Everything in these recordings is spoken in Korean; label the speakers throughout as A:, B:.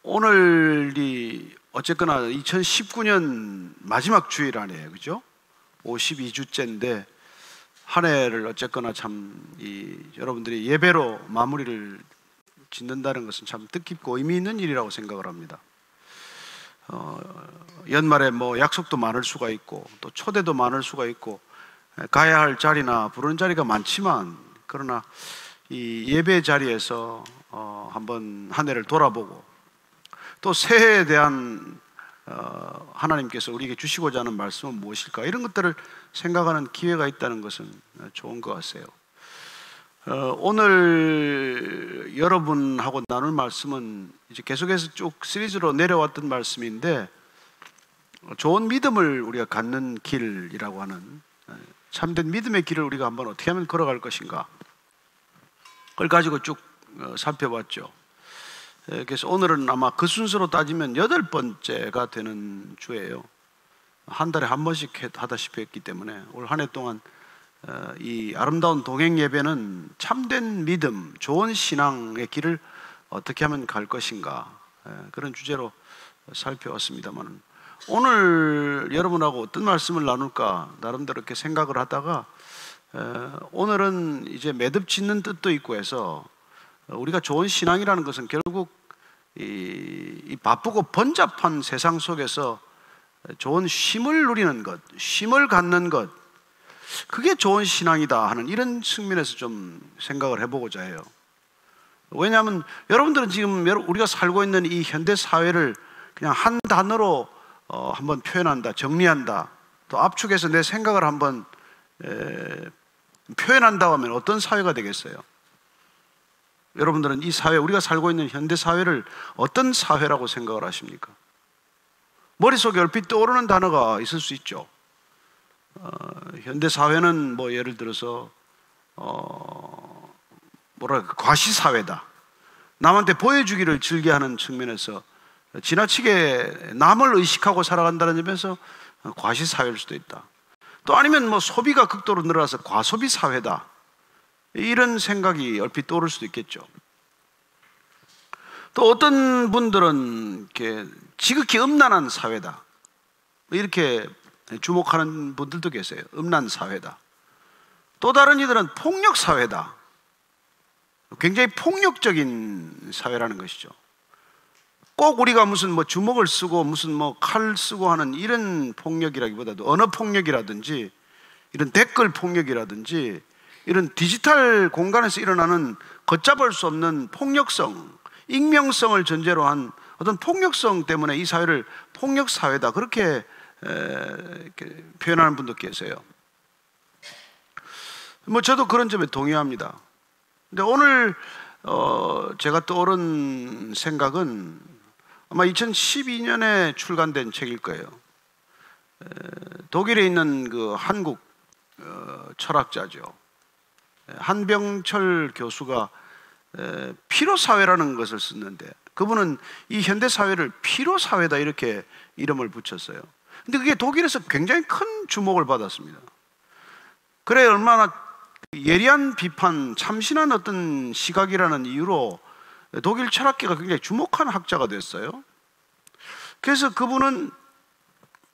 A: 오늘이 어쨌거나 2019년 마지막 주일 아니에요, 그죠? 52주째인데 한 해를 어쨌거나 참 여러분들이 예배로 마무리를 짓는다는 것은 참 뜻깊고 의미 있는 일이라고 생각을 합니다. 연말에 뭐 약속도 많을 수가 있고 또 초대도 많을 수가 있고 가야 할 자리나 부르는 자리가 많지만, 그러나 이 예배 자리에서 한번 한 해를 돌아보고 또 새해에 대한 하나님께서 우리에게 주시고자 하는 말씀은 무엇일까, 이런 것들을 생각하는 기회가 있다는 것은 좋은 것 같아요. 오늘 여러분하고 나눌 말씀은 이제 계속해서 쭉 시리즈로 내려왔던 말씀인데, 좋은 믿음을 우리가 갖는 길이라고 하는, 참된 믿음의 길을 우리가 한번 어떻게 하면 걸어갈 것인가, 그걸 가지고 쭉 살펴봤죠. 그래서 오늘은 아마 그 순서로 따지면 8번째가 되는 주예요. 한 달에 한 번씩 하다시피 했기 때문에 올 한 해 동안 이 아름다운 동행 예배는 참된 믿음, 좋은 신앙의 길을 어떻게 하면 갈 것인가, 그런 주제로 살펴왔습니다만, 오늘 여러분하고 어떤 말씀을 나눌까 나름대로 이렇게 생각을 하다가, 오늘은 이제 매듭 짓는 뜻도 있고 해서, 우리가 좋은 신앙이라는 것은 결국 이 바쁘고 번잡한 세상 속에서 좋은 쉼을 누리는 것, 쉼을 갖는 것, 그게 좋은 신앙이다 하는 이런 측면에서 좀 생각을 해보고자 해요. 왜냐하면 여러분들은 지금 우리가 살고 있는 이 현대 사회를 그냥 한 단어로 한번 표현한다, 정리한다, 또 압축해서 내 생각을 한번 표현한다고 하면 어떤 사회가 되겠어요? 여러분들은 이 사회, 우리가 살고 있는 현대 사회를 어떤 사회라고 생각을 하십니까? 머릿속에 얼핏 떠오르는 단어가 있을 수 있죠. 현대 사회는 뭐 예를 들어서 과시사회다, 남한테 보여주기를 즐겨하는 측면에서 지나치게 남을 의식하고 살아간다는 점에서 과시사회일 수도 있다. 또 아니면 뭐 소비가 극도로 늘어나서 과소비 사회다, 이런 생각이 얼핏 떠오를 수도 있겠죠. 또 어떤 분들은 이렇게 지극히 음란한 사회다, 이렇게 주목하는 분들도 계세요. 음란 사회다. 또 다른 이들은 폭력 사회다, 굉장히 폭력적인 사회라는 것이죠. 꼭 우리가 무슨 뭐 주먹을 쓰고 무슨 뭐 칼 쓰고 하는 이런 폭력이라기보다도 언어 폭력이라든지 이런 댓글 폭력이라든지 이런 디지털 공간에서 일어나는 걷잡을 수 없는 폭력성, 익명성을 전제로 한 어떤 폭력성 때문에 이 사회를 폭력 사회다, 그렇게 이렇게 표현하는 분도 계세요. 뭐 저도 그런 점에 동의합니다. 근데 오늘 제가 떠오른 생각은 아마 2012년에 출간된 책일 거예요. 독일에 있는 그 한국 철학자죠. 한병철 교수가 피로사회라는 것을 썼는데, 그분은 이 현대사회를 피로사회다 이렇게 이름을 붙였어요. 근데 그게 독일에서 굉장히 큰 주목을 받았습니다. 그래, 얼마나 예리한 비판, 참신한 어떤 시각이라는 이유로 독일 철학계가 굉장히 주목하는 학자가 됐어요. 그래서 그분은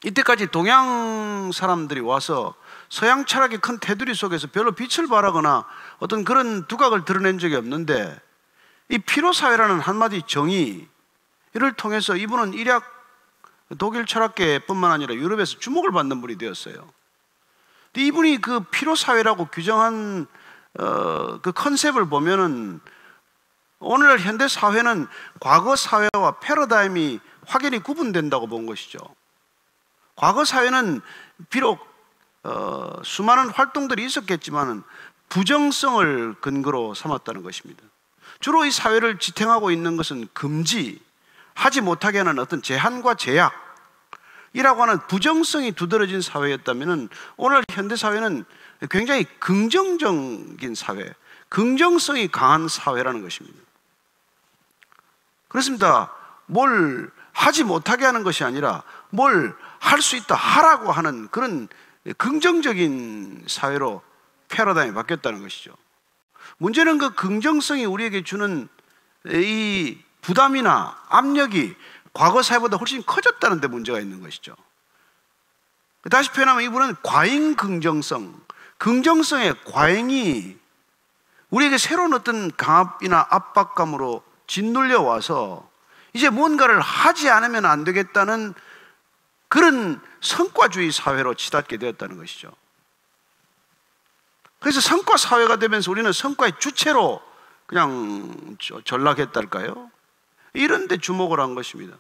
A: 이때까지 동양 사람들이 와서 서양 철학의 큰 테두리 속에서 별로 빛을 발하거나 어떤 그런 두각을 드러낸 적이 없는데, 이 피로사회라는 한마디 정의를 통해서 이분은 일약 독일 철학계뿐만 아니라 유럽에서 주목을 받는 분이 되었어요. 이분이 그 피로사회라고 규정한 그 컨셉을 보면은 오늘날 현대사회는 과거 사회와 패러다임이 확연히 구분된다고 본 것이죠. 과거 사회는 비록 수많은 활동들이 있었겠지만 부정성을 근거로 삼았다는 것입니다. 주로 이 사회를 지탱하고 있는 것은 금지, 하지 못하게 하는 어떤 제한과 제약이라고 하는 부정성이 두드러진 사회였다면, 오늘 현대사회는 굉장히 긍정적인 사회, 긍정성이 강한 사회라는 것입니다. 그렇습니다. 뭘 하지 못하게 하는 것이 아니라 뭘 할 수 있다, 하라고 하는 그런 긍정적인 사회로 패러다임이 바뀌었다는 것이죠. 문제는 그 긍정성이 우리에게 주는 이 부담이나 압력이 과거 사회보다 훨씬 커졌다는 데 문제가 있는 것이죠. 다시 표현하면 이분은 과잉 긍정성, 긍정성의 과잉이 우리에게 새로운 어떤 강압이나 압박감으로 짓눌려 와서 이제 뭔가를 하지 않으면 안 되겠다는 그런 성과주의 사회로 치닫게 되었다는 것이죠. 그래서 성과 사회가 되면서 우리는 성과의 주체로 그냥 전락했달까요? 이런 데 주목을 한 것입니다.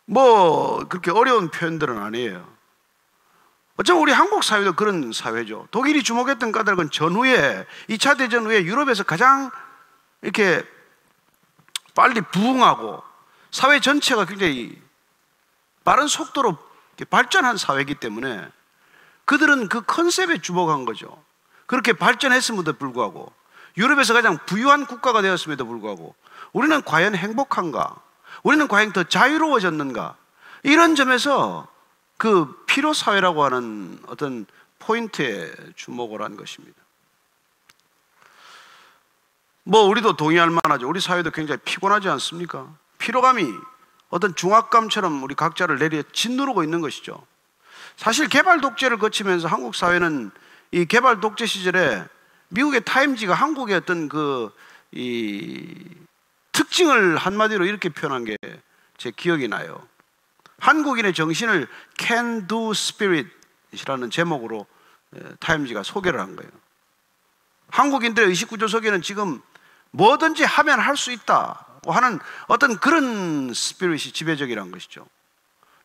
A: 뭐 그렇게 어려운 표현들은 아니에요. 어쩌면 우리 한국 사회도 그런 사회죠. 독일이 주목했던 까닭은 전후에 2차 대전 후에 유럽에서 가장 이렇게 빨리 부흥하고 사회 전체가 굉장히 빠른 속도로 발전한 사회이기 때문에 그들은 그 컨셉에 주목한 거죠. 그렇게 발전했음에도 불구하고 유럽에서 가장 부유한 국가가 되었음에도 불구하고 우리는 과연 행복한가? 우리는 과연 더 자유로워졌는가? 이런 점에서 그 피로사회라고 하는 어떤 포인트에 주목을 한 것입니다. 뭐 우리도 동의할 만하죠. 우리 사회도 굉장히 피곤하지 않습니까? 피로감이 어떤 중압감처럼 우리 각자를 내려 짓누르고 있는 것이죠. 사실 개발 독재를 거치면서 한국 사회는 이 개발 독재 시절에 미국의 타임지가 한국의 어떤 이 특징을 한마디로 이렇게 표현한 게 제 기억이 나요. 한국인의 정신을 Can Do Spirit이라는 제목으로 타임지가 소개를 한 거예요. 한국인들의 의식구조 속에는 지금 뭐든지 하면 할 수 있다고 하는 어떤 그런 스피릿이 지배적이라는 것이죠.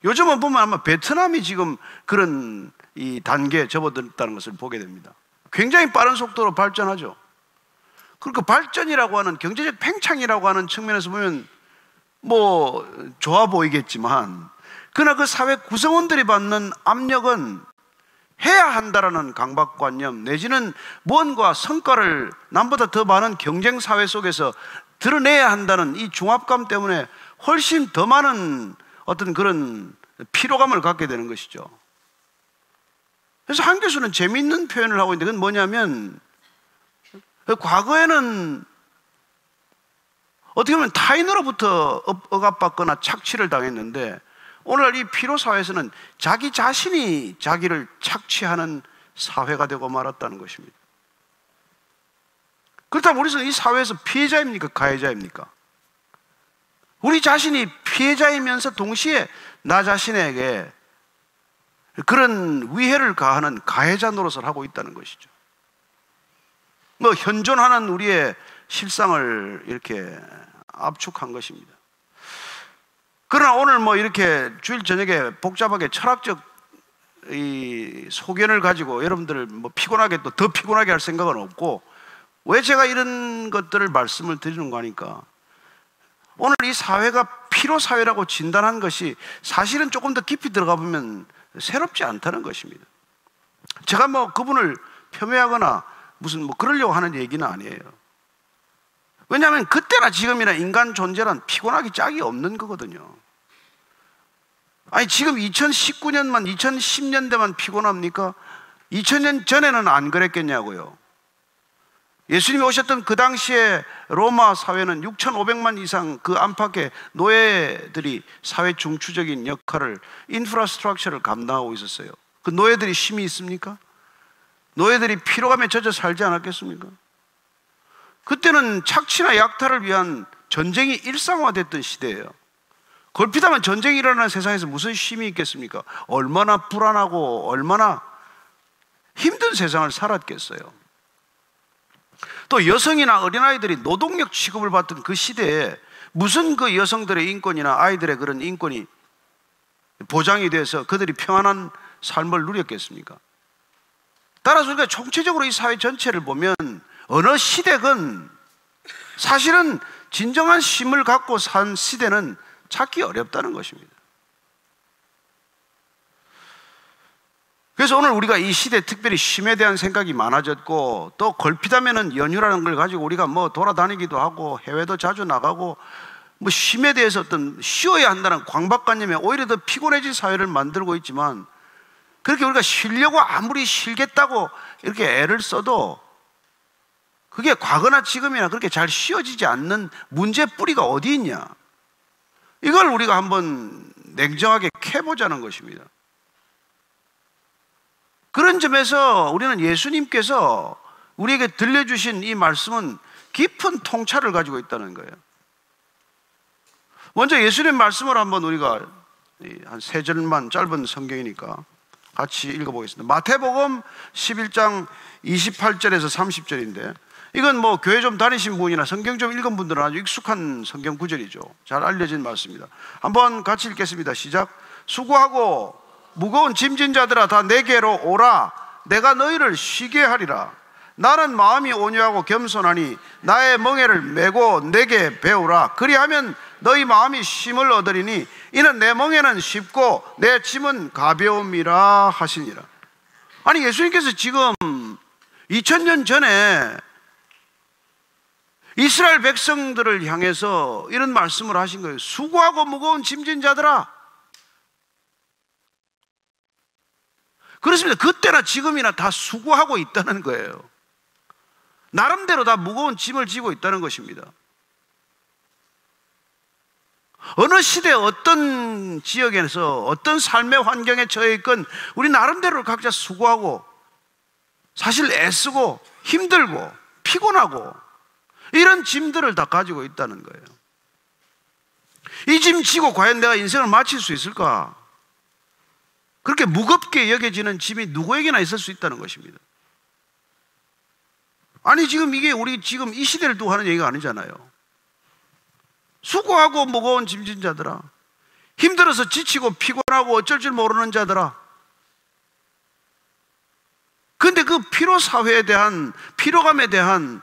A: 요즘은 보면 아마 베트남이 지금 그런 이 단계에 접어들었다는 것을 보게 됩니다. 굉장히 빠른 속도로 발전하죠. 그러니까 발전이라고 하는 경제적 팽창이라고 하는 측면에서 보면 뭐 좋아 보이겠지만 그러나 그 사회 구성원들이 받는 압력은 해야 한다라는 강박관념 내지는 무언가 성과를 남보다 더 많은 경쟁 사회 속에서 드러내야 한다는 이 중압감 때문에 훨씬 더 많은 어떤 그런 피로감을 갖게 되는 것이죠. 그래서 한 교수는 재미있는 표현을 하고 있는데 그건 뭐냐면 과거에는 어떻게 보면 타인으로부터 억압받거나 착취를 당했는데 오늘날 이 피로사회에서는 자기 자신이 자기를 착취하는 사회가 되고 말았다는 것입니다. 그렇다면 우리는 이 사회에서 피해자입니까? 가해자입니까? 우리 자신이 피해자이면서 동시에 나 자신에게 그런 위해를 가하는 가해자 노릇을 하고 있다는 것이죠. 뭐 현존하는 우리의 실상을 이렇게 압축한 것입니다. 그러나 오늘 뭐 이렇게 주일 저녁에 복잡하게 철학적 이 소견을 가지고 여러분들을 뭐 피곤하게 또 더 피곤하게 할 생각은 없고 왜 제가 이런 것들을 말씀을 드리는 거니까 오늘 이 사회가 피로사회라고 진단한 것이 사실은 조금 더 깊이 들어가 보면 새롭지 않다는 것입니다. 제가 뭐 그분을 폄훼하거나 무슨 뭐 그러려고 하는 얘기는 아니에요. 왜냐하면 그때나 지금이나 인간 존재란 피곤하기 짝이 없는 거거든요. 아니 지금 2019년만 2010년대만 피곤합니까? 2000년 전에는 안 그랬겠냐고요. 예수님이 오셨던 그 당시에 로마 사회는 6,500만 이상 그 안팎의 노예들이 사회 중추적인 역할을 인프라스트럭처를 감당하고 있었어요. 그 노예들이 쉼이 있습니까? 노예들이 피로감에 젖어 살지 않았겠습니까? 그때는 착취나 약탈을 위한 전쟁이 일상화됐던 시대예요. 걸핏하면 전쟁이 일어나는 세상에서 무슨 쉼이 있겠습니까? 얼마나 불안하고 얼마나 힘든 세상을 살았겠어요. 또 여성이나 어린아이들이 노동력 취급을 받던 그 시대에 무슨 그 여성들의 인권이나 아이들의 그런 인권이 보장이 돼서 그들이 평안한 삶을 누렸겠습니까? 따라서 우리가 총체적으로 이 사회 전체를 보면 어느 시대건 사실은 진정한 쉼을 갖고 산 시대는 찾기 어렵다는 것입니다. 그래서 오늘 우리가 이 시대에 특별히 쉼에 대한 생각이 많아졌고 또 걸핏하면은 연휴라는 걸 가지고 우리가 뭐 돌아다니기도 하고 해외도 자주 나가고 뭐 쉼에 대해서 어떤 쉬어야 한다는 강박관념에 오히려 더 피곤해진 사회를 만들고 있지만 그렇게 우리가 쉬려고 아무리 쉬겠다고 이렇게 애를 써도 그게 과거나 지금이나 그렇게 잘 씌워지지 않는 문제 뿌리가 어디 있냐? 이걸 우리가 한번 냉정하게 캐보자는 것입니다. 그런 점에서 우리는 예수님께서 우리에게 들려주신 이 말씀은 깊은 통찰을 가지고 있다는 거예요. 먼저 예수님 말씀을 한번 우리가 한 세 절만, 짧은 성경이니까 같이 읽어보겠습니다. 마태복음 11장 28절에서 30절인데 이건 뭐 교회 좀 다니신 분이나 성경 좀 읽은 분들은 아주 익숙한 성경 구절이죠. 잘 알려진 말씀입니다. 한번 같이 읽겠습니다. 시작. 수고하고 무거운 짐진 자들아 다 내게로 오라. 내가 너희를 쉬게 하리라. 나는 마음이 온유하고 겸손하니 나의 멍에를 메고 내게 배우라. 그리하면 너희 마음이 쉼을 얻으리니 이는 내 멍에는 쉽고 내 짐은 가벼움이라 하시니라. 아니, 예수님께서 지금 2000년 전에 이스라엘 백성들을 향해서 이런 말씀을 하신 거예요. 수고하고 무거운 짐진 자들아. 그렇습니다. 그때나 지금이나 다 수고하고 있다는 거예요. 나름대로 다 무거운 짐을 지고 있다는 것입니다. 어느 시대 어떤 지역에서 어떤 삶의 환경에 처해 있건 우리 나름대로 각자 수고하고 사실 애쓰고 힘들고 피곤하고 이런 짐들을 다 가지고 있다는 거예요. 이 짐 지고 과연 내가 인생을 마칠 수 있을까? 그렇게 무겁게 여겨지는 짐이 누구에게나 있을 수 있다는 것입니다. 아니, 지금 이게 우리 지금 이 시대를 두고 하는 얘기가 아니잖아요. 수고하고 무거운 짐진 자들아, 힘들어서 지치고 피곤하고 어쩔 줄 모르는 자들아. 그런데 그 피로사회에 대한, 피로감에 대한,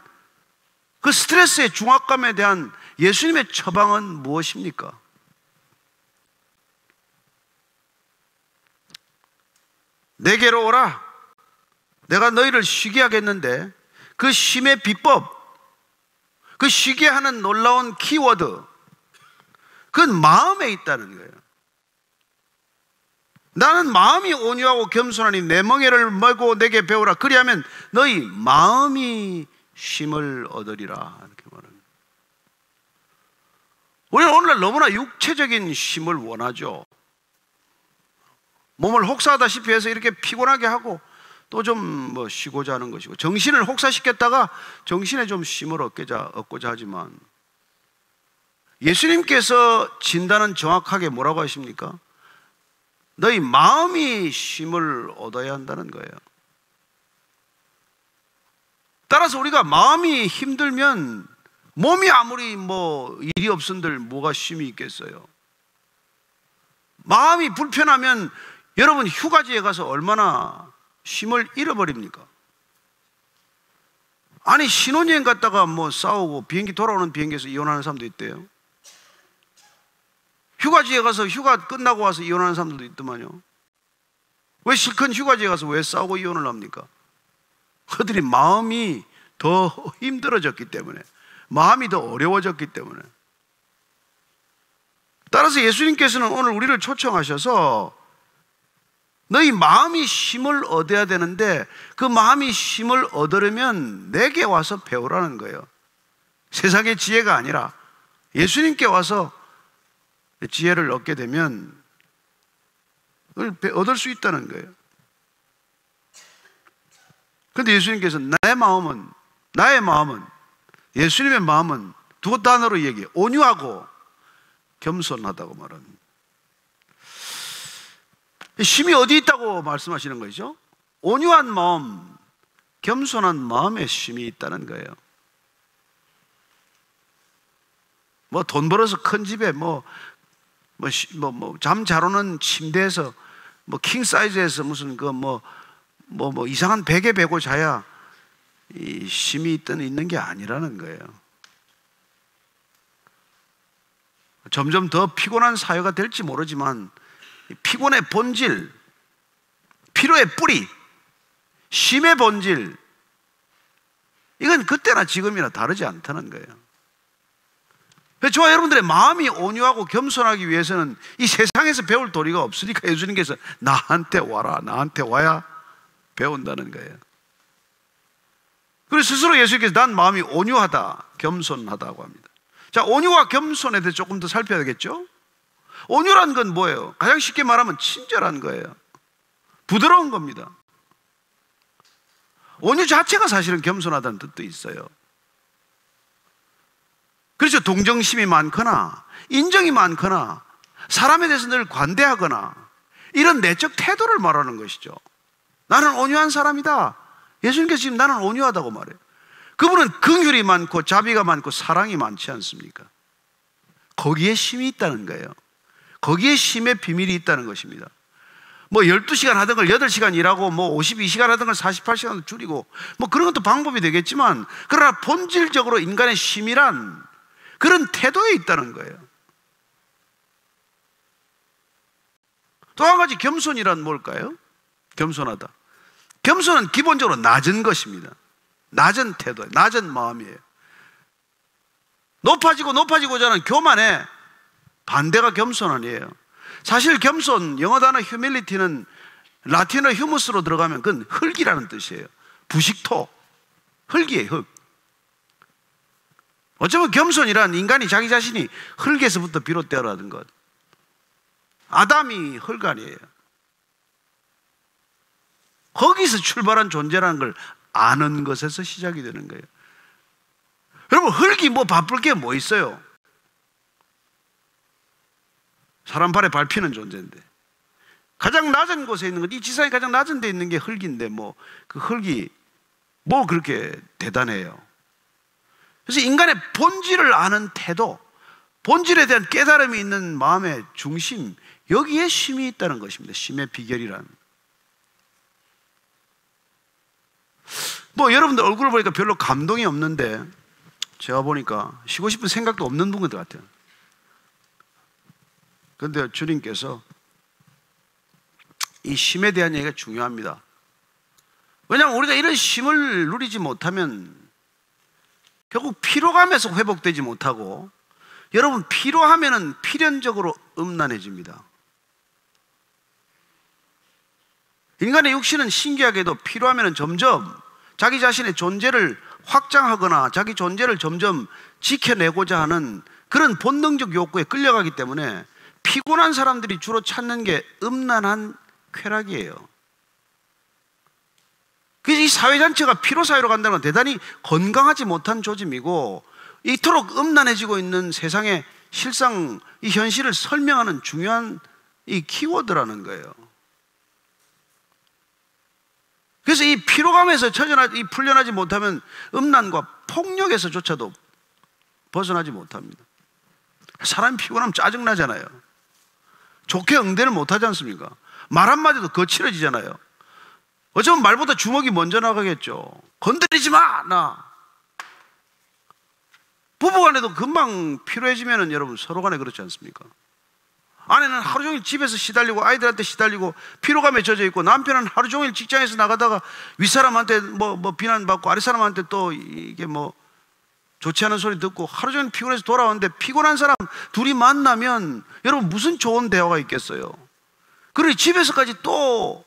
A: 그 스트레스의 중압감에 대한 예수님의 처방은 무엇입니까? 내게로 오라. 내가 너희를 쉬게 하겠는데 그 쉼의 비법, 그 쉬게 하는 놀라운 키워드, 그건 마음에 있다는 거예요. 나는 마음이 온유하고 겸손하니 내 멍에를 메고 내게 배우라. 그리하면 너희 마음이 쉼을 얻으리라. 이렇게 말합니다. 우리는 오늘날 너무나 육체적인 쉼을 원하죠. 몸을 혹사하다시피 해서 이렇게 피곤하게 하고 또 좀 뭐 쉬고자 하는 것이고, 정신을 혹사시켰다가 정신에 좀 쉼을 얻고자 하지만 예수님께서 진단은 정확하게 뭐라고 하십니까? 너희 마음이 쉼을 얻어야 한다는 거예요. 따라서 우리가 마음이 힘들면 몸이 아무리 뭐 일이 없은들 뭐가 쉼이 있겠어요? 마음이 불편하면 여러분 휴가지에 가서 얼마나 쉼을 잃어버립니까? 아니, 신혼여행 갔다가 뭐 싸우고 비행기 돌아오는 비행기에서 이혼하는 사람도 있대요. 휴가지에 가서 휴가 끝나고 와서 이혼하는 사람들도 있더만요. 왜 실컷 휴가지에 가서 왜 싸우고 이혼을 합니까? 그들이 마음이 더 힘들어졌기 때문에, 마음이 더 어려워졌기 때문에. 따라서 예수님께서는 오늘 우리를 초청하셔서 너희 마음이 쉼을 얻어야 되는데 그 마음이 쉼을 얻으려면 내게 와서 배우라는 거예요. 세상의 지혜가 아니라 예수님께 와서 지혜를 얻게 되면 얻을 수 있다는 거예요. 그런데 예수님께서 나의 마음은, 예수님의 마음은 두 단어로 얘기해요. 온유하고 겸손하다고 말합니다. 쉼이 어디 있다고 말씀하시는 거죠? 온유한 마음, 겸손한 마음에 쉼이 있다는 거예요. 뭐 돈 벌어서 큰 집에 잠 잘 오는 침대에서 킹 사이즈에서 무슨 이상한 베개 베고 자야 이 쉼이 있는 게 아니라는 거예요. 점점 더 피곤한 사회가 될지 모르지만 피곤의 본질, 피로의 뿌리, 쉼의 본질, 이건 그때나 지금이나 다르지 않다는 거예요. 저와 여러분들의 마음이 온유하고 겸손하기 위해서는 이 세상에서 배울 도리가 없으니까 예수님께서 나한테 와라, 나한테 와야 배운다는 거예요. 그래서 스스로 예수님께서 난 마음이 온유하다, 겸손하다고 합니다. 자, 온유와 겸손에 대해 조금 더 살펴야 되겠죠? 온유란 건 뭐예요? 가장 쉽게 말하면 친절한 거예요. 부드러운 겁니다. 온유 자체가 사실은 겸손하다는 뜻도 있어요. 그렇죠. 동정심이 많거나 인정이 많거나 사람에 대해서 늘 관대하거나 이런 내적 태도를 말하는 것이죠. 나는 온유한 사람이다. 예수님께서 지금 나는 온유하다고 말해요. 그분은 긍휼이 많고 자비가 많고 사랑이 많지 않습니까? 거기에 힘이 있다는 거예요. 거기에 힘의 비밀이 있다는 것입니다. 뭐 12시간 하던 걸 8시간 일하고 뭐 52시간 하던 걸 48시간 줄이고 뭐 그런 것도 방법이 되겠지만, 그러나 본질적으로 인간의 힘이란 그런 태도에 있다는 거예요. 또 한 가지 겸손이란 뭘까요? 겸손하다. 겸손은 기본적으로 낮은 것입니다. 낮은 태도, 낮은 마음이에요. 높아지고자 하는 교만에 반대가 겸손 아니에요. 사실 겸손, 영어 단어 humility는 라틴어 humus로 들어가면 그건 흙이라는 뜻이에요. 부식토, 흙이에요, 흙. 어쩌면 겸손이란 인간이 자기 자신이 흙에서부터 비롯되어라는 것. 아담이 흙 아니에요. 거기서 출발한 존재라는 걸 아는 것에서 시작이 되는 거예요. 여러분, 흙이 뭐 바쁠 게 뭐 있어요? 사람 발에 밟히는 존재인데 가장 낮은 곳에 있는 것, 이 지상에 가장 낮은 데 있는 게 흙인데 뭐 그 흙이 뭐 그렇게 대단해요. 그래서 인간의 본질을 아는 태도, 본질에 대한 깨달음이 있는 마음의 중심, 여기에 쉼이 있다는 것입니다. 쉼의 비결이란. 뭐 여러분들 얼굴을 보니까 별로 감동이 없는데 제가 보니까 쉬고 싶은 생각도 없는 분들 같아요. 그런데 주님께서 이 쉼에 대한 얘기가 중요합니다. 왜냐하면 우리가 이런 쉼을 누리지 못하면 결국 피로감에서 회복되지 못하고, 여러분 피로하면은 필연적으로 음란해집니다. 인간의 육신은 신기하게도 피로하면은 점점 자기 자신의 존재를 확장하거나 자기 존재를 점점 지켜내고자 하는 그런 본능적 욕구에 끌려가기 때문에 피곤한 사람들이 주로 찾는 게 음란한 쾌락이에요. 그래서 이 사회 전체가 피로사회로 간다는 건 대단히 건강하지 못한 조짐이고, 이토록 음란해지고 있는 세상의 실상, 이 현실을 설명하는 중요한 이 키워드라는 거예요. 그래서 이 피로감에서 풀려나지 못하면 음란과 폭력에서조차도 벗어나지 못합니다. 사람이 피곤하면 짜증나잖아요. 좋게 응대를 못하지 않습니까? 말 한마디도 거칠어지잖아요. 어쩌면 말보다 주먹이 먼저 나가겠죠. 건드리지 마! 나! 부부간에도 금방 피로해지면은 여러분 서로 간에 그렇지 않습니까? 아내는 하루 종일 집에서 시달리고 아이들한테 시달리고 피로감에 젖어 있고, 남편은 하루 종일 직장에서 나가다가 윗사람한테 뭐 비난받고 아랫사람한테 또 이게 뭐 좋지 않은 소리 듣고 하루 종일 피곤해서 돌아오는데, 피곤한 사람 둘이 만나면 여러분 무슨 좋은 대화가 있겠어요? 그리고 집에서까지 또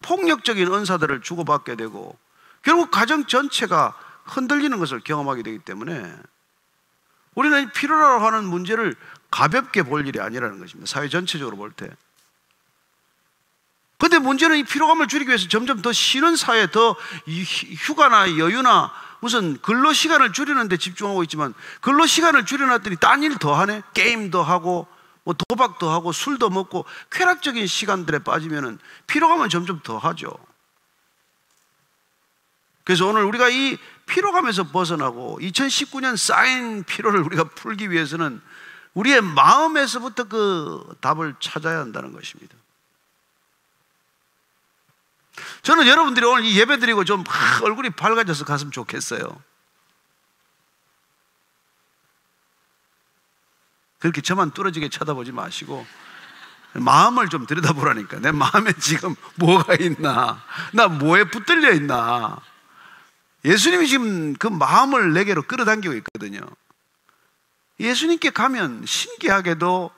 A: 폭력적인 은사들을 주고받게 되고 결국 가정 전체가 흔들리는 것을 경험하게 되기 때문에 우리는 피로라고 하는 문제를 가볍게 볼 일이 아니라는 것입니다. 사회 전체적으로 볼 때. 그런데 문제는 이 피로감을 줄이기 위해서 점점 더 쉬는 사회, 더 휴가나 여유나 무슨 근로시간을 줄이는 데 집중하고 있지만, 근로시간을 줄여놨더니 딴 일 더 하네. 게임도 하고 뭐 도박도 하고 술도 먹고 쾌락적인 시간들에 빠지면은 피로감은 점점 더 하죠. 그래서 오늘 우리가 이 피로감에서 벗어나고 2019년 쌓인 피로를 우리가 풀기 위해서는 우리의 마음에서부터 그 답을 찾아야 한다는 것입니다. 저는 여러분들이 오늘 이 예배 드리고 좀 얼굴이 밝아져서 갔으면 좋겠어요. 그렇게 저만 뚫어지게 쳐다보지 마시고 마음을 좀 들여다보라니까. 내 마음에 지금 뭐가 있나, 나 뭐에 붙들려 있나. 예수님이 지금 그 마음을 내게로 끌어당기고 있거든요. 예수님께 가면 신기하게도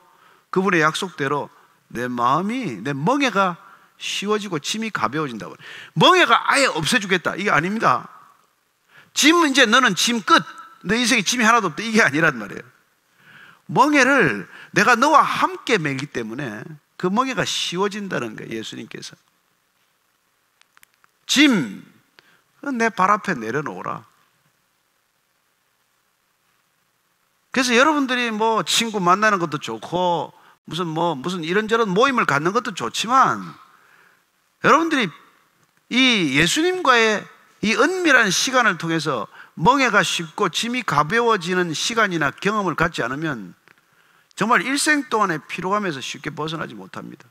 A: 그분의 약속대로 내 마음이, 내 멍에가 쉬워지고 짐이 가벼워진다고. 멍에가 아예 없애주겠다, 이게 아닙니다. 짐, 이제 너는 짐 끝. 너 인생에 짐이 하나도 없다. 이게 아니란 말이에요. 멍에를 내가 너와 함께 매기 때문에 그 멍에가 쉬워진다는 거예요. 예수님께서. 짐, 내 발 앞에 내려놓으라. 그래서 여러분들이 뭐 친구 만나는 것도 좋고 무슨 이런저런 모임을 갖는 것도 좋지만, 여러분들이 이 예수님과의 이 은밀한 시간을 통해서 멍에가 쉽고 짐이 가벼워지는 시간이나 경험을 갖지 않으면 정말 일생 동안의 피로감에서 쉽게 벗어나지 못합니다.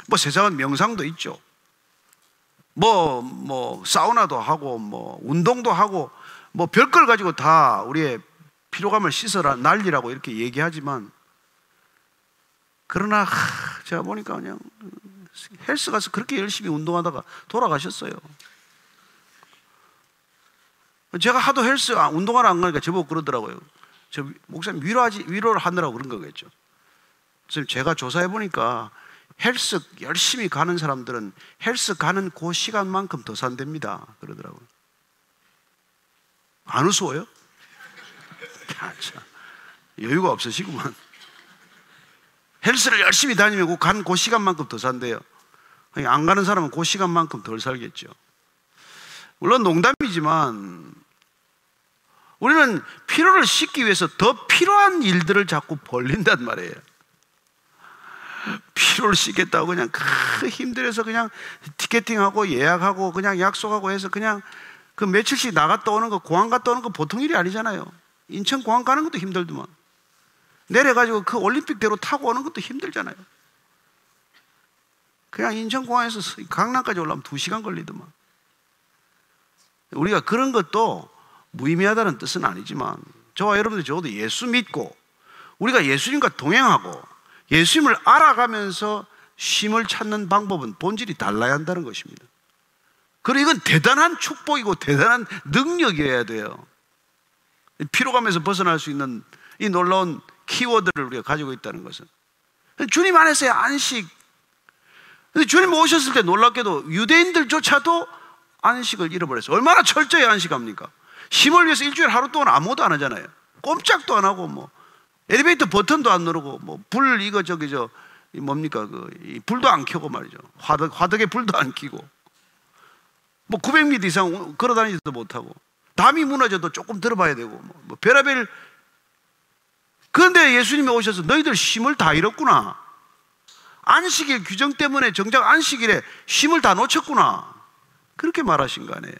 A: 뭐 세상은 명상도 있죠. 뭐 사우나도 하고 뭐 운동도 하고 뭐 별걸 가지고 다 우리의 피로감을 씻어라 난리라고 이렇게 얘기하지만, 그러나 제가 보니까 그냥 헬스 가서 그렇게 열심히 운동하다가 돌아가셨어요. 제가 하도 헬스 운동하러 안 가니까 저보고 그러더라고요. 저 목사님 위로를 하느라고 그런 거겠죠. 그래서 제가 조사해 보니까 헬스 열심히 가는 사람들은 헬스 가는 그 시간만큼 더 산답니다. 그러더라고요. 안 우스워요? 참, 여유가 없으시구만. 헬스를 열심히 다니면 간 그 시간만큼 더 산대요. 안 가는 사람은 그 시간만큼 덜 살겠죠. 물론 농담이지만 우리는 피로를 씻기 위해서 더 필요한 일들을 자꾸 벌린단 말이에요. 피로를 씻겠다고 그냥 힘들어서 그냥 티켓팅하고 예약하고 그냥 약속하고 해서 그냥 그 며칠씩 나갔다 오는 거, 공항 갔다 오는 거 보통 일이 아니잖아요. 인천 공항 가는 것도 힘들더만, 내려가지고 그 올림픽대로 타고 오는 것도 힘들잖아요. 그냥 인천공항에서 강남까지 올라오면 2시간 걸리더만. 우리가 그런 것도 무의미하다는 뜻은 아니지만, 저와 여러분들 적어도 예수 믿고 우리가 예수님과 동행하고 예수님을 알아가면서 쉼을 찾는 방법은 본질이 달라야 한다는 것입니다. 그리고 이건 대단한 축복이고 대단한 능력이어야 돼요. 피로감에서 벗어날 수 있는 이 놀라운 키워드를 우리가 가지고 있다는 것은, 주님 안에서의 안식. 근데 주님 오셨을 때 놀랍게도 유대인들조차도 안식을 잃어버렸어요. 얼마나 철저히 안식합니까? 쉼을 위해서 일주일 하루 동안 아무것도 안 하잖아요. 꼼짝도 안 하고 뭐 엘리베이터 버튼도 안 누르고 뭐 불 이거 저기 뭡니까 이 불도 안 켜고 말이죠. 화덕에 불도 안 켜고 뭐 900m 이상 걸어다니지도 못하고 담이 무너져도 조금 들어봐야 되고 뭐 별의별. 그런데 예수님이 오셔서 너희들 쉼을 다 잃었구나. 안식일 규정 때문에 정작 안식일에 쉼을 다 놓쳤구나. 그렇게 말하신 거 아니에요.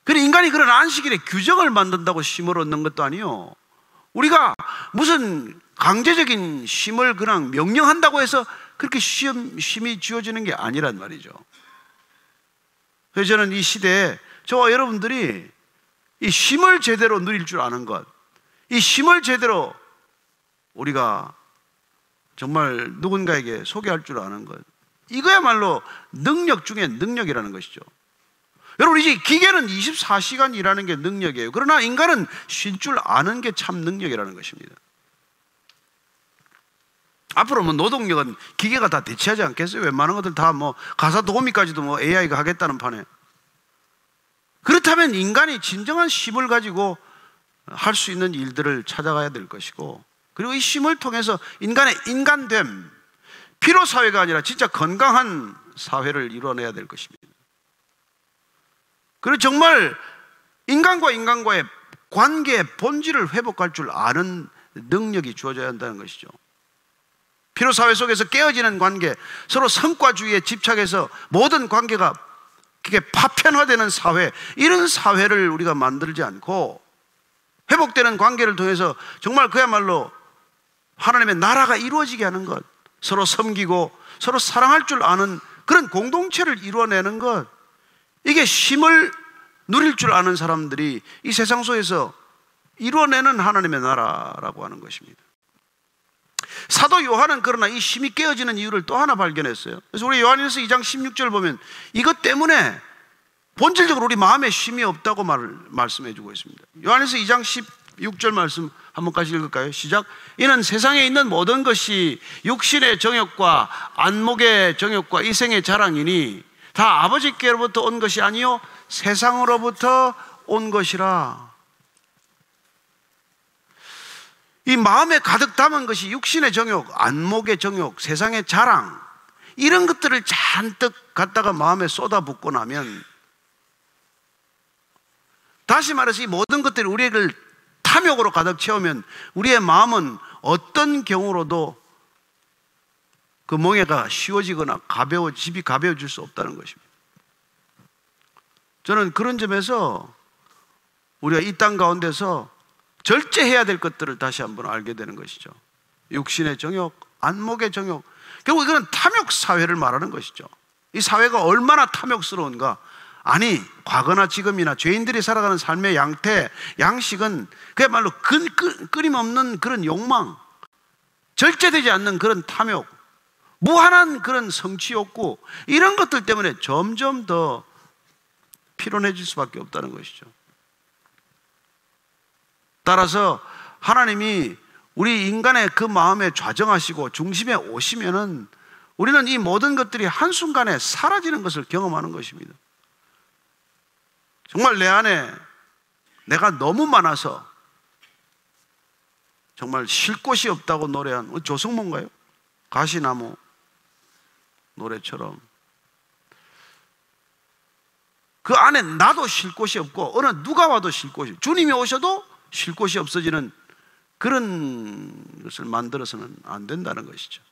A: 그래, 인간이 그런 안식일에 규정을 만든다고 쉼을 얻는 것도 아니요. 우리가 무슨 강제적인 쉼을 그냥 명령한다고 해서 그렇게 쉼이 주어지는 게 아니란 말이죠. 그래서 저는 이 시대에 저와 여러분들이 이 쉼을 제대로 누릴 줄 아는 것, 이 쉼을 제대로 우리가 정말 누군가에게 소개할 줄 아는 것, 이거야말로 능력 중에 능력이라는 것이죠. 여러분, 이제 기계는 24시간 일하는 게 능력이에요. 그러나 인간은 쉴 줄 아는 게 참 능력이라는 것입니다. 앞으로 뭐 노동력은 기계가 다 대체하지 않겠어요? 웬만한 것들 다 뭐 가사 도우미까지도 뭐 AI가 하겠다는 판에. 그렇다면 인간이 진정한 쉼을 가지고 할 수 있는 일들을 찾아가야 될 것이고, 그리고 이 쉼을 통해서 인간의 인간됨, 피로사회가 아니라 진짜 건강한 사회를 이뤄내야 될 것입니다. 그리고 정말 인간과 인간과의 관계의 본질을 회복할 줄 아는 능력이 주어져야 한다는 것이죠. 피로사회 속에서 깨어지는 관계, 서로 성과주의에 집착해서 모든 관계가 그게 파편화되는 사회, 이런 사회를 우리가 만들지 않고 회복되는 관계를 통해서 정말 그야말로 하나님의 나라가 이루어지게 하는 것, 서로 섬기고 서로 사랑할 줄 아는 그런 공동체를 이루어내는 것, 이게 쉼을 누릴 줄 아는 사람들이 이 세상 속에서 이루어내는 하나님의 나라라고 하는 것입니다. 사도 요한은 그러나 이 쉼이 깨어지는 이유를 또 하나 발견했어요. 그래서 우리 요한일서 2장 16절 보면 이것 때문에 본질적으로 우리 마음에 쉼이 없다고 말씀해 주고 있습니다. 요한일서 2장 16절 말씀 한번 같이 읽을까요? 시작. 이는 세상에 있는 모든 것이 육신의 정욕과 안목의 정욕과 이생의 자랑이니 다 아버지께로부터 온 것이 아니요 세상으로부터 온 것이라. 이 마음에 가득 담은 것이 육신의 정욕, 안목의 정욕, 세상의 자랑, 이런 것들을 잔뜩 갖다가 마음에 쏟아붓고 나면, 다시 말해서 이 모든 것들이 우리를 탐욕으로 가득 채우면 우리의 마음은 어떤 경우로도 그 멍에가 쉬워지거나 집이 가벼워질 수 없다는 것입니다. 저는 그런 점에서 우리가 이 땅 가운데서 절제해야 될 것들을 다시 한번 알게 되는 것이죠. 육신의 정욕, 안목의 정욕, 결국 이거는 탐욕 사회를 말하는 것이죠. 이 사회가 얼마나 탐욕스러운가. 아니, 과거나 지금이나 죄인들이 살아가는 삶의 양태, 양식은 그야말로 끊임없는 그런 욕망, 절제되지 않는 그런 탐욕, 무한한 그런 성취 욕구, 이런 것들 때문에 점점 더 피곤해질 수밖에 없다는 것이죠. 따라서 하나님이 우리 인간의 그 마음에 좌정하시고 중심에 오시면은 우리는 이 모든 것들이 한순간에 사라지는 것을 경험하는 것입니다. 정말 내 안에 내가 너무 많아서 정말 쉴 곳이 없다고 노래한 조성모인가요? 가시나무 노래처럼 그 안에 나도 쉴 곳이 없고 어느 누가 와도 쉴 곳이, 주님이 오셔도 쉴 곳이 없어지는 그런 것을 만들어서는 안 된다는 것이죠.